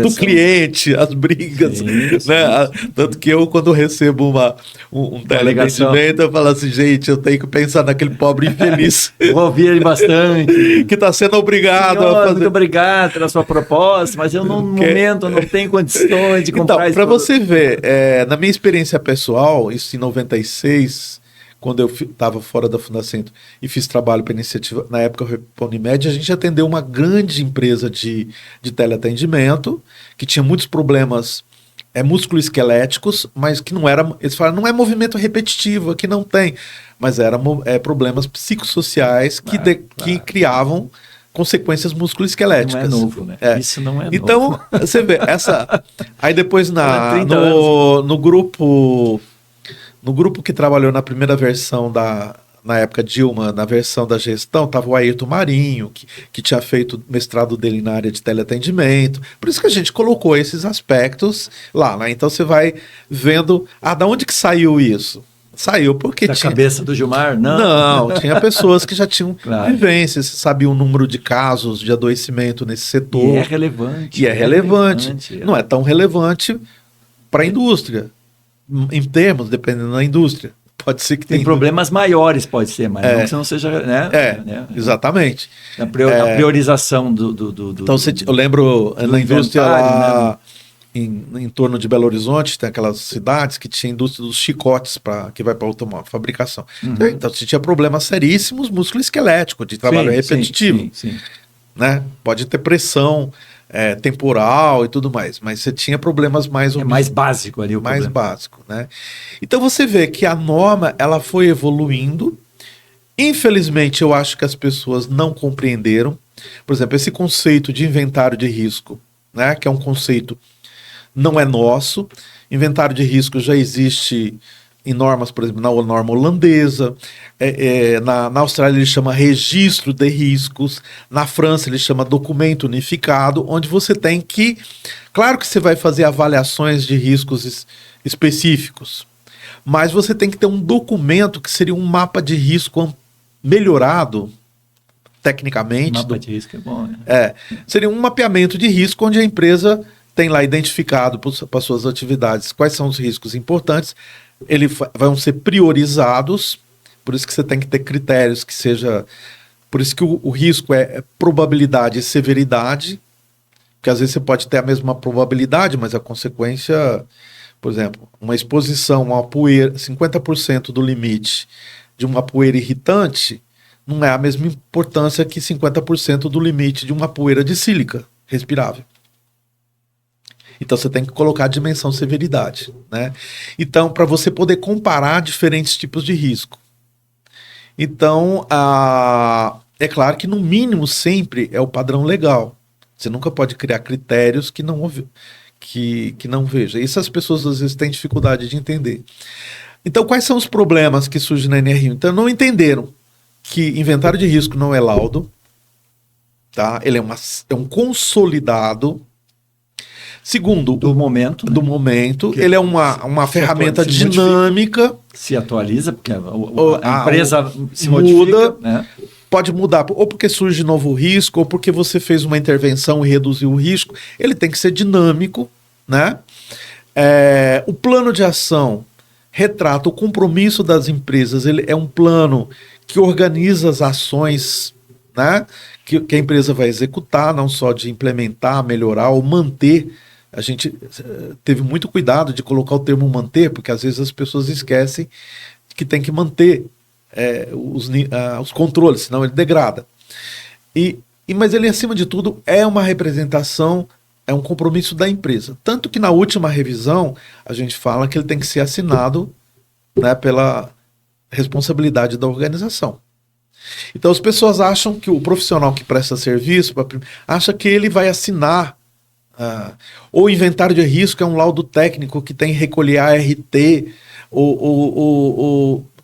do cliente, as brigas. Né? Tanto que eu, quando recebo um teleatendimento, eu falo assim, gente, eu tenho que pensar naquele pobre infeliz. Vou ouvir ele bastante. Que está sendo obrigado Senhor, a fazer... Muito obrigado pela sua proposta, mas eu no momento não tenho condições de comprar isso. Para você ver, na minha experiência pessoal, isso em 96, quando eu estava fora da Fundacentro e fiz trabalho para a iniciativa, na época a Unimed, a gente atendeu uma grande empresa de teleatendimento, que tinha muitos problemas musculoesqueléticos, mas que não era, eles falaram, não é movimento repetitivo, aqui não tem, mas eram problemas psicossociais que criavam consequências musculoesqueléticas. Não é novo, né? Isso não é novo. Então, você vê, aí depois no grupo que trabalhou na primeira versão na época Dilma, na versão da gestão, estava o Ayrton Marinho, que tinha feito mestrado dele na área de teleatendimento. Por isso que a gente colocou esses aspectos lá, né? Então você vai vendo, da onde que saiu isso? Saiu porque da cabeça do Gilmar? Não, tinha pessoas que já tinham vivência, você sabia o número de casos de adoecimento nesse setor. E é relevante. Não é tão relevante para a indústria, em termos, dependendo da indústria. Pode ser que tem problemas maiores, pode ser, mas não que não seja... Exatamente. A priorização do Então, eu lembro na indústria lá... Né? Em torno de Belo Horizonte, tem aquelas cidades que tinha indústria dos chicotes que vai para automóvel, fabricação. Então você tinha problemas seríssimos musculoesqueléticos, de trabalho repetitivo. Sim. Né? Pode ter pressão temporal e tudo mais, mas você tinha problemas mais básico ali, mais básico, né? Então você vê que a norma ela foi evoluindo. Infelizmente, eu acho que as pessoas não compreenderam. Por exemplo, esse conceito de inventário de risco, né? Que é um conceito não é nosso. Inventário de risco já existe em normas, por exemplo, na norma holandesa. Na Austrália ele chama registro de riscos. Na França ele chama documento unificado, onde você tem que... Claro que você vai fazer avaliações de riscos específicos, mas você tem que ter um documento que seria um mapa de risco melhorado, tecnicamente. Mapa de risco é bom, né? Seria um mapeamento de risco onde a empresa tem lá identificado para suas atividades quais são os riscos importantes, eles vão ser priorizados, por isso que você tem que ter critérios que seja... Por isso que o risco é probabilidade e severidade, porque às vezes você pode ter a mesma probabilidade, mas a consequência, por exemplo, uma exposição a uma poeira, 50% do limite de uma poeira irritante, não é a mesma importância que 50% do limite de uma poeira de sílica respirável. Então você tem que colocar a dimensão severidade, né? Então, para você poder comparar diferentes tipos de risco. Então, é claro que no mínimo sempre é o padrão legal. Você nunca pode criar critérios que não veja. Isso as pessoas às vezes têm dificuldade de entender. Então, quais são os problemas que surgem na NR1? Então, não entenderam que inventário de risco não é laudo, tá? Ele é um consolidado. Segundo, do momento, ele é uma ferramenta dinâmica. Se atualiza, porque a empresa se modifica, né? Pode mudar, ou porque surge novo risco, ou porque você fez uma intervenção e reduziu o risco. Ele tem que ser dinâmico, né? O plano de ação retrata o compromisso das empresas. Ele é um plano que organiza as ações, né? Que a empresa vai executar, não só de implementar, melhorar ou manter A gente teve muito cuidado de colocar o termo manter, porque às vezes as pessoas esquecem que tem que manter os controles, senão ele degrada. Mas ele, acima de tudo, é uma representação, é um compromisso da empresa. Tanto que na última revisão, a gente fala que ele tem que ser assinado, né, pela responsabilidade da organização. Então as pessoas acham que o profissional que presta serviço acha que ele vai assinar ou inventário de risco é um laudo técnico que tem que recolher ART,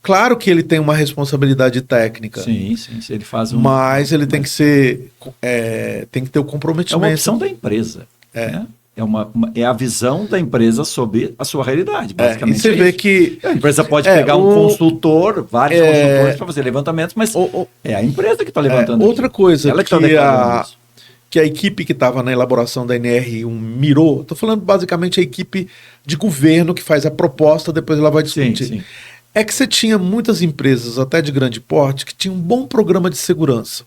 claro que ele tem uma responsabilidade técnica. Sim, ele faz mas ele tem que ser tem que ter o comprometimento. É uma opção da empresa. Né? É a visão da empresa sobre a sua realidade, basicamente. E você vê que a empresa pode pegar um consultor, vários consultores para fazer levantamentos, mas é a empresa que está levantando. Outra coisa ela que a equipe que estava na elaboração da NR1 mirou, estou falando basicamente a equipe de governo que faz a proposta, depois ela vai discutir. Sim. É que você tinha muitas empresas, até de grande porte, que tinham um bom programa de segurança.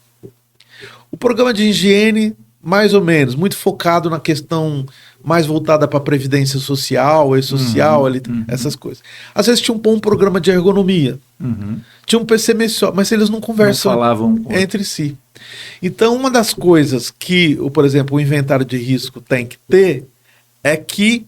O programa de higiene, mais ou menos, muito focado na questão mais voltada para a previdência social, e-social, essas coisas. Às vezes tinha um bom programa de ergonomia. Tinha um PCMSO, mas eles não conversam entre si. Então, uma das coisas que, por exemplo, o inventário de risco tem que ter é que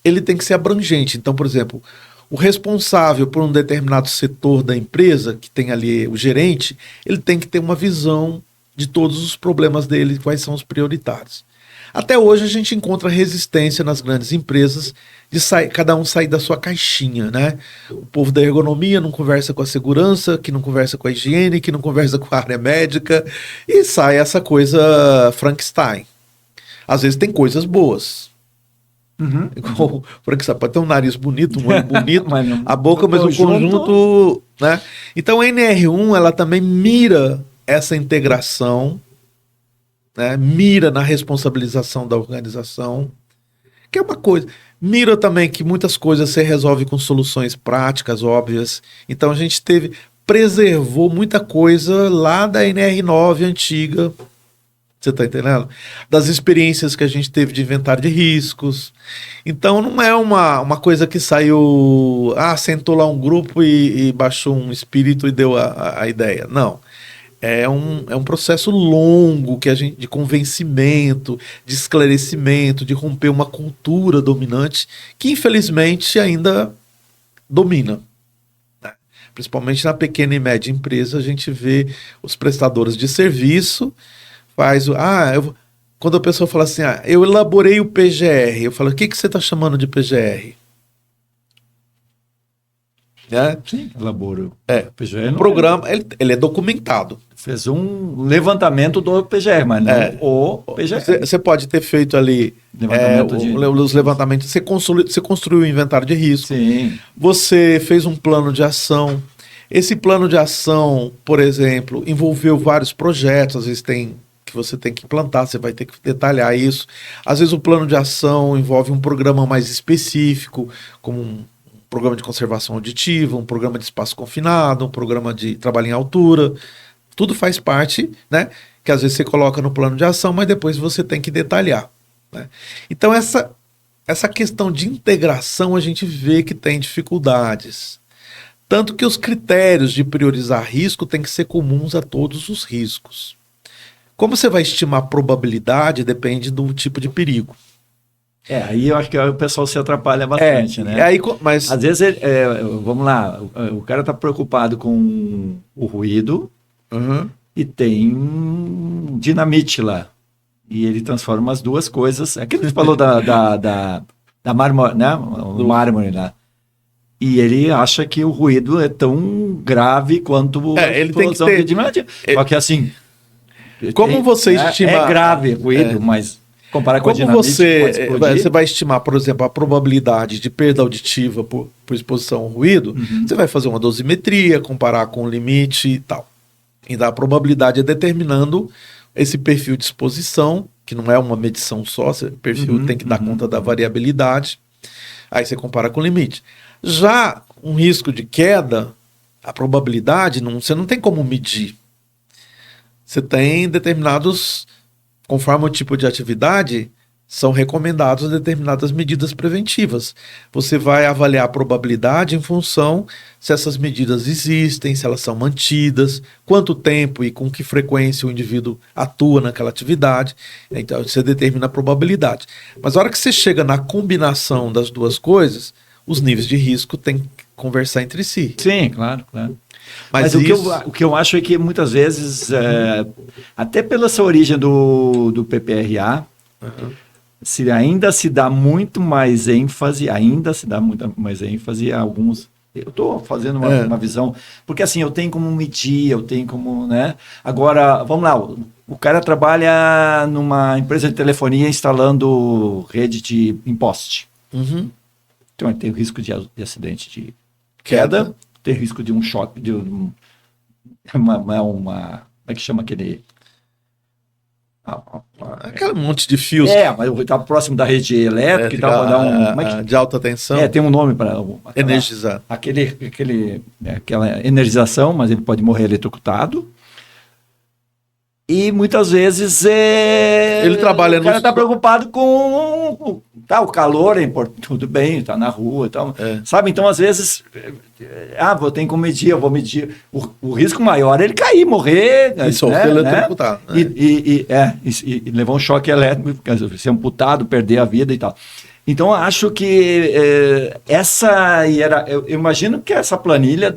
ele tem que ser abrangente. Então, por exemplo, o responsável por um determinado setor da empresa, que tem ali o gerente, ele tem que ter uma visão de todos os problemas dele, quais são os prioritários. Até hoje a gente encontra resistência nas grandes empresas de cada um sair da sua caixinha, né? O povo da ergonomia não conversa com a segurança, que não conversa com a higiene, que não conversa com a área médica, e sai essa coisa Frankenstein. Às vezes tem coisas boas. Igual o Frankenstein pode ter um nariz bonito, um olho bonito, a boca, mas o conjunto, né? Então a NR1 ela também mira essa integração, né? Mira na responsabilização da organização, que é uma coisa. Mira também que muitas coisas se resolvem com soluções práticas, óbvias. Então a gente preservou muita coisa lá da NR9 antiga. Você está entendendo? Das experiências que a gente teve de inventário de riscos. Então não é uma coisa que saiu, sentou lá um grupo e baixou um espírito e deu a ideia. Não. É um processo longo de convencimento, de esclarecimento, de romper uma cultura dominante que infelizmente ainda domina. Principalmente na pequena e média empresa, a gente vê os prestadores de serviço quando a pessoa fala assim, eu elaborei o PGR, eu falo, o que você está chamando de PGR? Sim, elaborou. O PGR programa, ele é documentado. Fez um levantamento do PGR, mas não o PGR. Você pode ter feito ali os levantamentos, você construiu o inventário de risco, Sim. Você fez um plano de ação. Esse plano de ação, por exemplo, envolveu vários projetos, às vezes que você tem que implantar, você vai ter que detalhar isso. Às vezes o plano de ação envolve um programa mais específico, como um programa de conservação auditiva, um programa de espaço confinado, um programa de trabalho em altura. Tudo faz parte, né? Que às vezes você coloca no plano de ação, mas depois você tem que detalhar, né? Então essa questão de integração a gente vê que tem dificuldades. Tanto que os critérios de priorizar risco têm que ser comuns a todos os riscos. Como você vai estimar a probabilidade depende do tipo de perigo. Aí eu acho que o pessoal se atrapalha bastante, né? Mas às vezes, vamos lá, o cara está preocupado com o ruído e tem dinamite lá. E ele transforma as duas coisas. Aquilo que você falou da mármore, né? O mármore lá. E ele acha que o ruído é tão grave quanto a explosão de dinamite. Só que assim... Como você estima... É grave o ruído, mas comparar com a dinamite... Você vai estimar, por exemplo, a probabilidade de perda auditiva por exposição ao ruído, você vai fazer uma dosimetria, comparar com o limite e tal. E a probabilidade é determinando esse perfil de exposição, que não é uma medição só, o perfil tem que dar conta da variabilidade. Aí você compara com o limite. Já um risco de queda, a probabilidade, você não tem como medir. Você tem determinados, conforme o tipo de atividade, são recomendadas determinadas medidas preventivas. Você vai avaliar a probabilidade em função se essas medidas existem, se elas são mantidas, quanto tempo e com que frequência o indivíduo atua naquela atividade. Então você determina a probabilidade. Mas a hora que você chega na combinação das duas coisas, os níveis de risco têm que conversar entre si. Sim, claro. Mas isso... o que eu acho é que muitas vezes, até pela essa origem do PPRA, ainda se dá muito mais ênfase a alguns. Eu estou fazendo uma visão, porque assim, eu tenho como medir, eu tenho como, né? Agora, vamos lá, o cara trabalha numa empresa de telefonia instalando rede em poste. Então, tem o risco de acidente de queda, tem risco de um choque, como é que chama aquele... Aquele monte de fios. Mas eu estava próximo da rede elétrica e tal, de alta tensão. Tem um nome para energizar. Aquela energização, mas ele pode morrer eletrocutado. E muitas vezes ele trabalha o cara está preocupado com o calor, é importante, tudo bem, está na rua e tal. Sabe? Então, às vezes, vou ter que medir, eu vou medir. O risco maior é ele cair, morrer. E sofrer eletrocutado. E levar um choque elétrico, ser amputado, perder a vida e tal. Então, acho que eu imagino que essa planilha,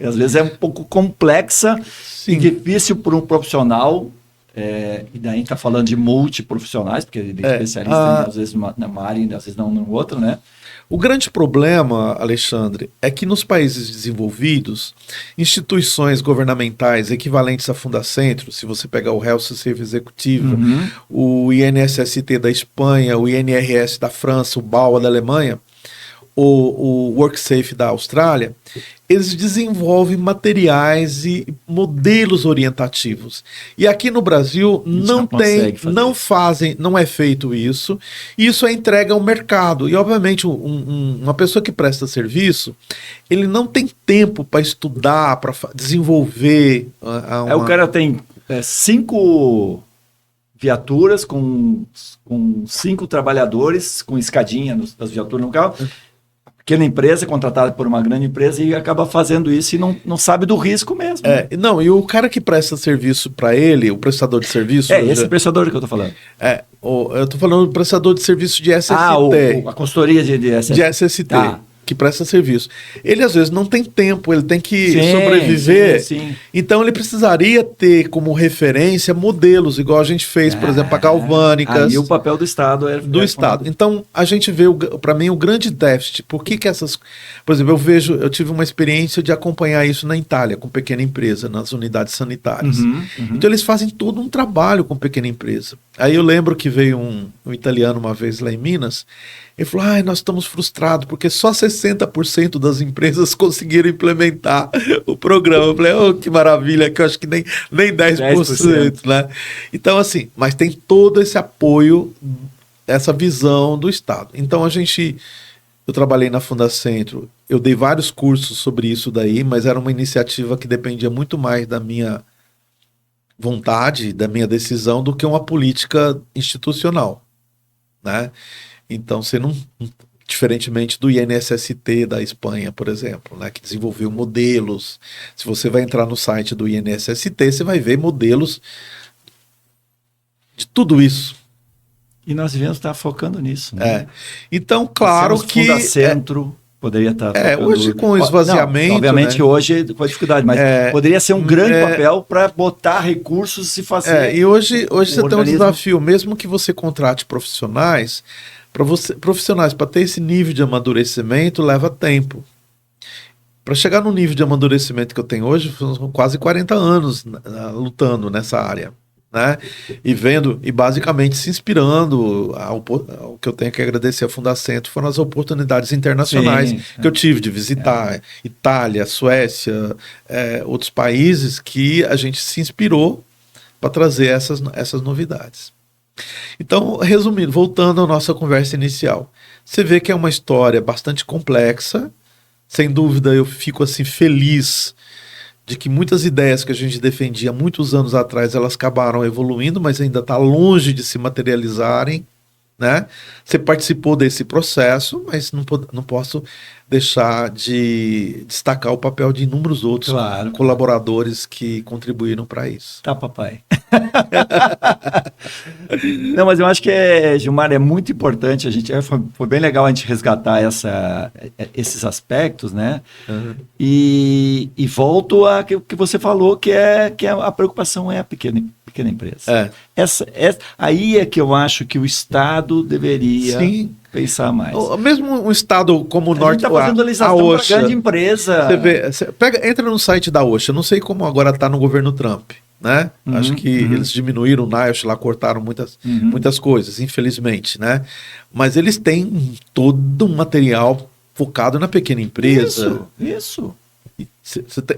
às vezes, é um pouco complexa. Sim. E difícil para um profissional, e daí a gente está falando de multiprofissionais, porque ele é especialista, às vezes numa área, às vezes não no outro, né? O grande problema, Alexandre, é que nos países desenvolvidos, instituições governamentais equivalentes à Fundacentro, se você pegar o Health Service Executive, o INSST da Espanha, o INRS da França, o BAUA da Alemanha, o WorkSafe da Austrália, eles desenvolvem materiais e modelos orientativos. E aqui no Brasil não é feito isso. Isso é entregue ao mercado. E, obviamente, uma pessoa que presta serviço, ele não tem tempo para estudar, para desenvolver. O cara tem 5 viaturas com 5 trabalhadores, com escadinha das viaturas no carro. Pequena empresa, contratada por uma grande empresa e acaba fazendo isso e não sabe do risco mesmo. Não, e o cara que presta serviço para ele, o prestador de serviço... esse prestador que eu estou falando. Eu estou falando do prestador de serviço de SST. A consultoria de SST. De SST. Que presta serviço. Ele, às vezes, não tem tempo, ele tem que sobreviver. Sim. Então, ele precisaria ter como referência modelos, igual a gente fez, por exemplo, a galvânicas. E o papel do Estado é... Do Estado. Então, a gente vê, para mim, o grande déficit. Por que essas... Por exemplo, eu tive uma experiência de acompanhar isso na Itália, com pequena empresa, nas unidades sanitárias. Então, eles fazem todo um trabalho com pequena empresa. Aí eu lembro que veio um italiano uma vez lá em Minas. Ele falou, nós estamos frustrados, porque só 60% das empresas conseguiram implementar o programa. Eu falei, que maravilha, que eu acho que nem 10%, né? Então, assim, mas tem todo esse apoio, essa visão do Estado. Então, eu trabalhei na Fundacentro, eu dei vários cursos sobre isso daí, mas era uma iniciativa que dependia muito mais da minha vontade, da minha decisão, do que uma política institucional, né? Então, você não, diferentemente do INSST da Espanha, por exemplo, né, que desenvolveu modelos. Se você vai entrar no site do INSST, você vai ver modelos de tudo isso. E nós devemos estar focando nisso, né? Então, claro que... Fundacentro poderia estar focando... Hoje com o esvaziamento... obviamente, hoje com a dificuldade, mas poderia ser um grande papel para botar recursos e fazer... E hoje você tem um desafio, mesmo que você contrate profissionais... Profissionais, para ter esse nível de amadurecimento, leva tempo. Para chegar no nível de amadurecimento que eu tenho hoje, são quase 40 anos lutando nessa área, né? E vendo, e basicamente se inspirando, o que eu tenho que agradecer à Fundacentro foram as oportunidades internacionais que eu tive de visitar Itália, Suécia, outros países que a gente se inspirou para trazer essas novidades. Então, resumindo, voltando à nossa conversa inicial, você vê que é uma história bastante complexa. Sem dúvida, eu fico assim feliz de que muitas ideias que a gente defendia muitos anos atrás, elas acabaram evoluindo, mas ainda está longe de se materializarem, né? Você participou desse processo, mas não posso deixar de destacar o papel de inúmeros outros colaboradores que contribuíram para isso. Tá, papai. Não, mas eu acho que, Gilmar, é muito importante, foi bem legal a gente resgatar esses aspectos, né? Uhum. E volto a que você falou, que a preocupação é a pequena empresa. Aí é que eu acho que o Estado deveria pensar mais. Mesmo um Estado como o Norte, está fazendo legislação para grande empresa. Entra no site da OSHA, não sei como agora está no governo Trump, né? Acho que eles diminuíram o NIOSH lá, cortaram muitas coisas, infelizmente, né? Mas eles têm todo um material focado na pequena empresa. Isso.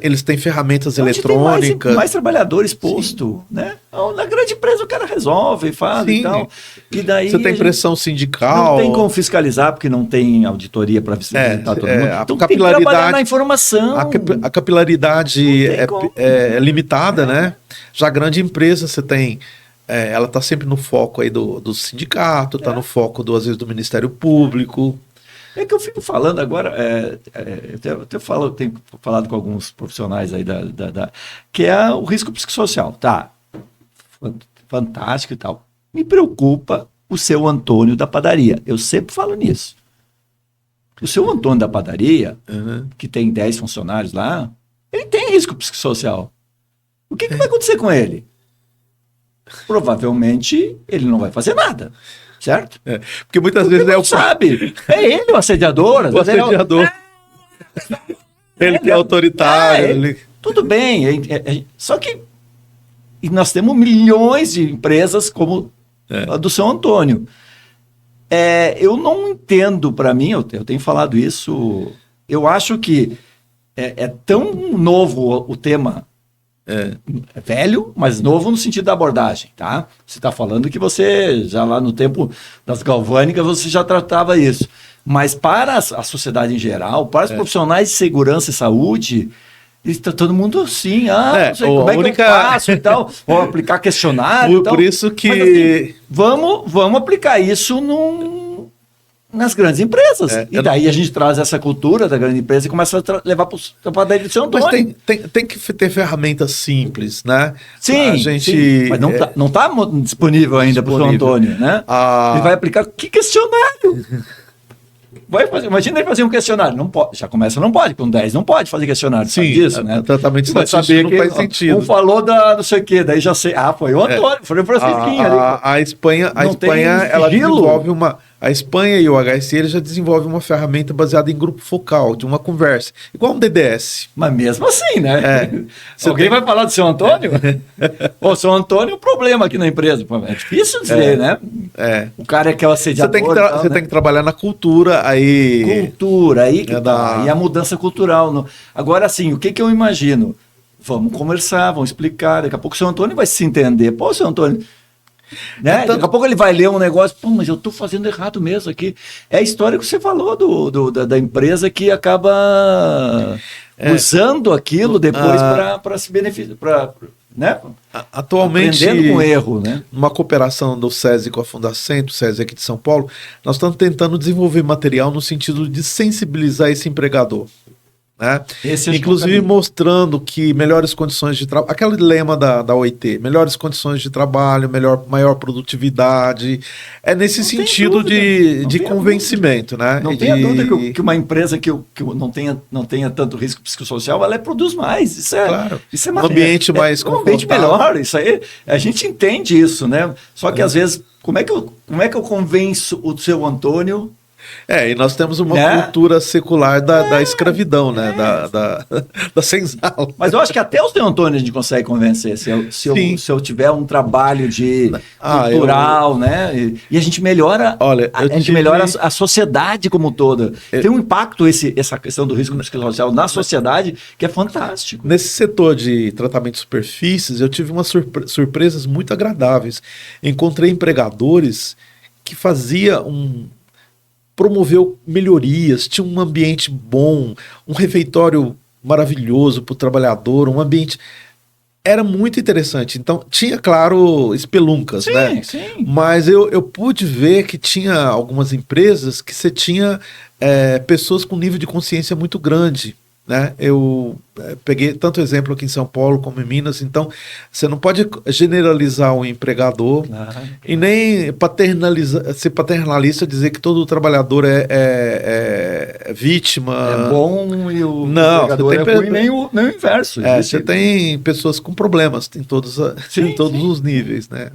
Eles têm ferramentas eletrônicas. Tem mais trabalhadores posto, né? Na grande empresa o cara resolve, faz e tal. E daí você tem pressão sindical. Não tem como fiscalizar, porque não tem auditoria para fiscalizar todo mundo. Então tem que trabalhar na informação. A capilaridade é limitada, né? Já a grande empresa, você tem... ela está sempre no foco aí do sindicato, está no foco, às vezes, do Ministério Público. É que eu fico falando agora, eu tenho falado com alguns profissionais aí que é o risco psicossocial. Tá, fantástico e tal. Me preocupa o seu Antônio da padaria. Eu sempre falo nisso. O seu Antônio da padaria, que tem 10 funcionários lá, ele tem risco psicossocial. O que vai acontecer com ele? Provavelmente ele não vai fazer nada. Certo? Porque muitas vezes sabe. É ele o assediador. O assediador. Ele que é autoritário. Tudo bem. Só que nós temos milhões de empresas como a do seu Antônio. Eu não entendo, para mim, eu tenho falado isso, eu acho que é tão novo o tema. É velho, mas novo no sentido da abordagem, tá? Você está falando que você, já lá no tempo das galvânicas, você já tratava isso. Mas para a sociedade em geral, para os profissionais de segurança e saúde, está todo mundo assim, não sei como é que eu faço e tal, vou aplicar questionário e tal. Por isso que... Mas, assim, vamos aplicar isso nas grandes empresas. E daí a gente traz essa cultura da grande empresa e começa a levar para dentro do seu Antônio. Mas tem que ter ferramentas simples, né? Sim, mas não está disponível ainda para o seu Antônio, né? Ele vai aplicar que questionário? Imagina ele fazer um questionário. Não pode, já começa, não pode. Com 10 não pode fazer questionário. Sim, disso, né? O tratamento estatístico não faz sentido. Um falou da não sei o quê, daí já sei. Foi o Antônio, foi o Francisquinho ali. A Espanha ela desenvolve a Espanha e o HSE ele já desenvolve uma ferramenta baseada em grupo focal, de uma conversa, igual um DDS. Mas mesmo assim, né? Alguém vai falar do seu Antônio? O seu Antônio é um problema aqui na empresa. É difícil dizer, né? O cara é que é o assediador. Você tem que trabalhar na cultura, Cultura, aí que tá. E a mudança cultural. Agora, assim, o que eu imagino? Vamos conversar, vamos explicar. Daqui a pouco o seu Antônio vai se entender. Pô, seu Antônio... Né? Daqui a pouco ele vai ler um negócio, mas eu estou fazendo errado mesmo aqui. É a história que você falou da empresa que acaba usando aquilo depois para se beneficiar, né? Atualmente, aprendendo com erro, né? Numa cooperação do SESI com a Fundacentro, SESI aqui de São Paulo, nós estamos tentando desenvolver material no sentido de sensibilizar esse empregador. Né? Inclusive mostrando que melhores condições de trabalho, aquele lema da OIT, melhores condições de trabalho, maior produtividade, é nesse sentido de convencimento. Né? Não tenha dúvida que uma empresa que não tenha tanto risco psicossocial, ela produz mais. Isso é um ambiente mais confortável. Um ambiente melhor, isso aí, a gente entende isso, né? Só que às vezes, como é que eu convenço o seu Antônio? E nós temos uma cultura secular da escravidão, né? Da senzala. Mas eu acho que até o seu Antônio a gente consegue convencer. Se eu tiver um trabalho cultural, né? E a gente melhora, melhora a sociedade como toda. Tem um impacto essa questão do risco psicossocial na sociedade que é fantástico. Nesse setor de tratamento de superfícies, eu tive umas surpresas muito agradáveis. Encontrei empregadores que promoveu melhorias, tinha um ambiente bom, um refeitório maravilhoso para o trabalhador, um ambiente... era muito interessante. Então, tinha, claro, espeluncas, né? Sim. Mas eu pude ver que tinha algumas empresas que você tinha pessoas com nível de consciência muito grande, né? Eu peguei tanto exemplo aqui em São Paulo como em Minas. Então, você não pode generalizar o empregador e nem ser paternalista, dizer que todo trabalhador é vítima. É bom e o Não, empregador é ruim, nem o inverso. Você tem pessoas com problemas em todos os níveis, né?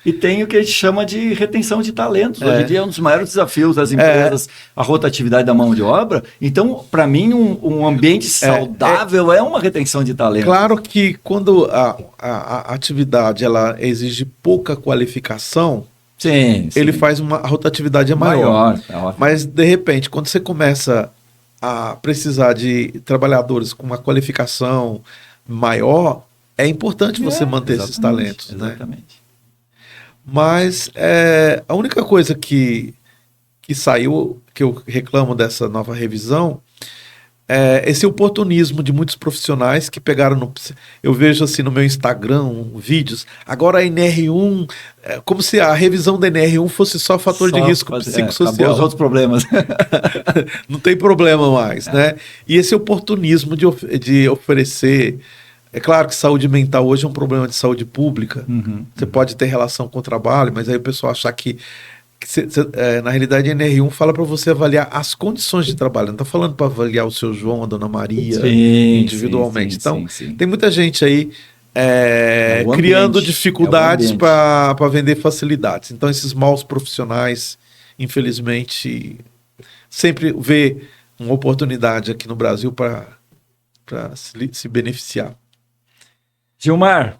E tem o que a gente chama de retenção de talentos. Hoje em dia é um dos maiores desafios das empresas, a rotatividade da mão de obra. Então, para mim, um ambiente saudável é uma retenção de talentos. Claro que quando a atividade ela exige pouca qualificação, ele faz a rotatividade é maior. Mas, de repente, quando você começa a precisar de trabalhadores com uma qualificação maior, é importante você manter esses talentos. Exatamente. Né? Mas a única coisa que saiu, que eu reclamo dessa nova revisão, é esse oportunismo de muitos profissionais que pegaram eu vejo assim no meu Instagram vídeos, agora a NR1, como se a revisão da NR1 fosse só fator de risco psicossocial. Acabou os outros problemas. Não tem problema mais, né? E esse oportunismo de oferecer... É claro que saúde mental hoje é um problema de saúde pública. Você pode ter relação com o trabalho, mas aí o pessoal achar que na realidade a NR1 fala para você avaliar as condições de trabalho. Não está falando para avaliar o seu João, a dona Maria, individualmente. Então, tem muita gente aí criando dificuldades para vender facilidades. Então, esses maus profissionais, infelizmente, sempre vê uma oportunidade aqui no Brasil para se beneficiar. Gilmar,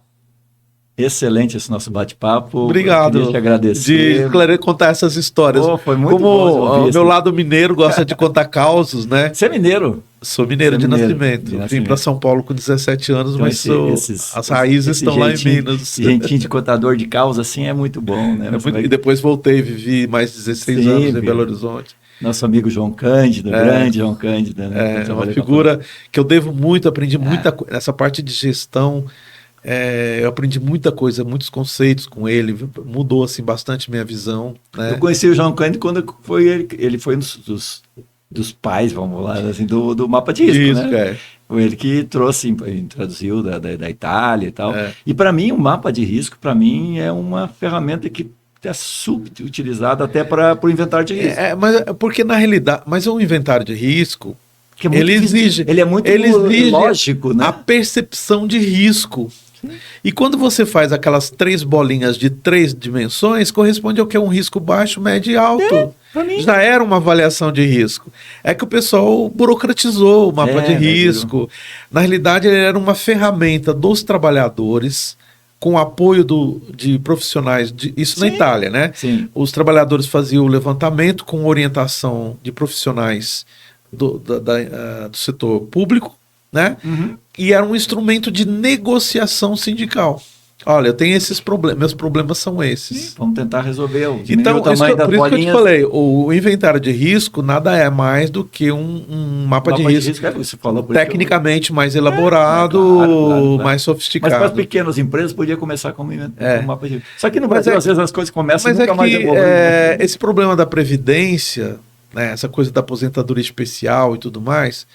excelente esse nosso bate-papo. Obrigado. Queria te agradecer. De contar essas histórias. Foi muito Como bom o meu lado mineiro gosta de contar causos, né? Você é mineiro? Sou mineiro de nascimento. Vim para São Paulo com 17 anos, então, mas as raízes estão lá em Minas. Gentinho de contador de causa, assim, é muito bom, né? E depois voltei, vivi mais 16 anos em Belo Horizonte. Nosso amigo João Cândido, grande João Cândido. Né? É uma figura que eu devo muito, aprendi muita coisa. Nessa parte de gestão, eu aprendi muita coisa, muitos conceitos com ele, mudou assim, bastante minha visão. Né? Eu conheci o João Cândido quando ele foi um dos pais, vamos lá, assim, do mapa de risco. Isso, né? Foi ele que trouxe, traduziu da Itália e tal. E para mim, o mapa de risco, para mim, é uma ferramenta que é subutilizado até para o inventário de risco. Porque na realidade, mas o inventário de risco, que é muito ele é muito lógico, né? A percepção de risco. Sim. E quando você faz aquelas 3 bolinhas de 3 dimensões, corresponde ao que é um risco baixo, médio e alto. Já era uma avaliação de risco. É que o pessoal burocratizou o mapa de risco. Na realidade, ele era uma ferramenta dos trabalhadores, com apoio de profissionais, isso na Itália, né? Sim. Os trabalhadores faziam o levantamento com orientação de profissionais do setor público, né? E era um instrumento de negociação sindical. Olha, eu tenho esses problemas, meus problemas são esses. Sim, vamos tentar resolver então, por isso que eu te falei, o inventário de risco nada é mais do que um mapa de risco. Você falou, tecnicamente mais elaborado, claro. Mais sofisticado. Mas para as pequenas empresas podia começar como um mapa de risco. Só que no Brasil, às vezes, as coisas começam e nunca mais evoluem. Esse problema da previdência, né, essa coisa da aposentadoria especial e tudo mais,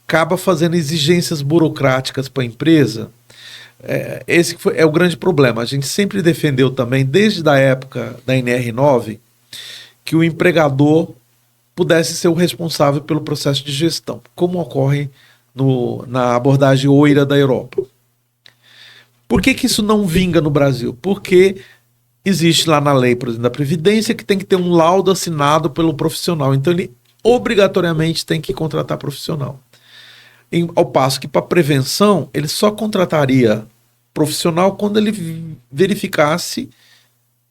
acaba fazendo exigências burocráticas para a empresa. Esse é o grande problema. A gente sempre defendeu também, desde a época da NR9, que o empregador pudesse ser o responsável pelo processo de gestão, como ocorre na abordagem OIRA da Europa. Por que isso não vinga no Brasil? Porque existe lá na lei, por exemplo, da Previdência, que tem que ter um laudo assinado pelo profissional. Então ele obrigatoriamente tem que contratar profissional. Ao passo que para prevenção, ele só contrataria profissional quando ele verificasse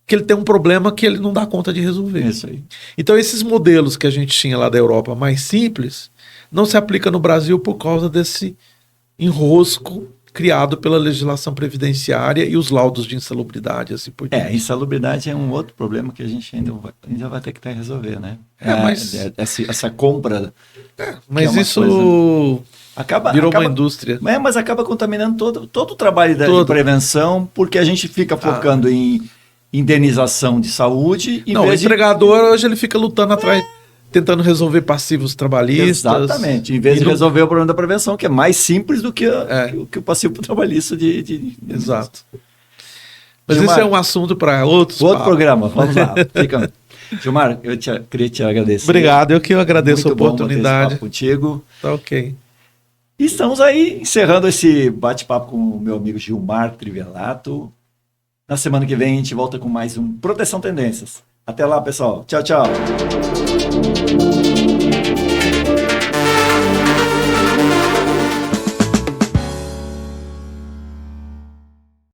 que ele tem um problema que ele não dá conta de resolver. Isso aí. Então esses modelos que a gente tinha lá da Europa mais simples, não se aplica no Brasil por causa desse enrosco criado pela legislação previdenciária e os laudos de insalubridade, assim por diante. Insalubridade é um outro problema que a gente ainda vai ter que resolver, né? Mas essa compra. Mas isso... Coisa... Virou uma indústria. Mas acaba contaminando todo o trabalho de prevenção, porque a gente fica focando em indenização de saúde. O entregador hoje ele fica lutando atrás, tentando resolver passivos trabalhistas. Exatamente, em vez de resolver o problema da prevenção, que é mais simples do que o passivo trabalhista Exato. Mas Gilmar, esse é um assunto para outro programa, vamos lá. Gilmar, queria te agradecer. Obrigado, eu que agradeço a oportunidade. Muito bom contigo. Tá ok. E estamos aí encerrando esse bate-papo com o meu amigo Gilmar Trivelato. Na semana que vem a gente volta com mais um Proteção Tendências. Até lá, pessoal. Tchau, tchau.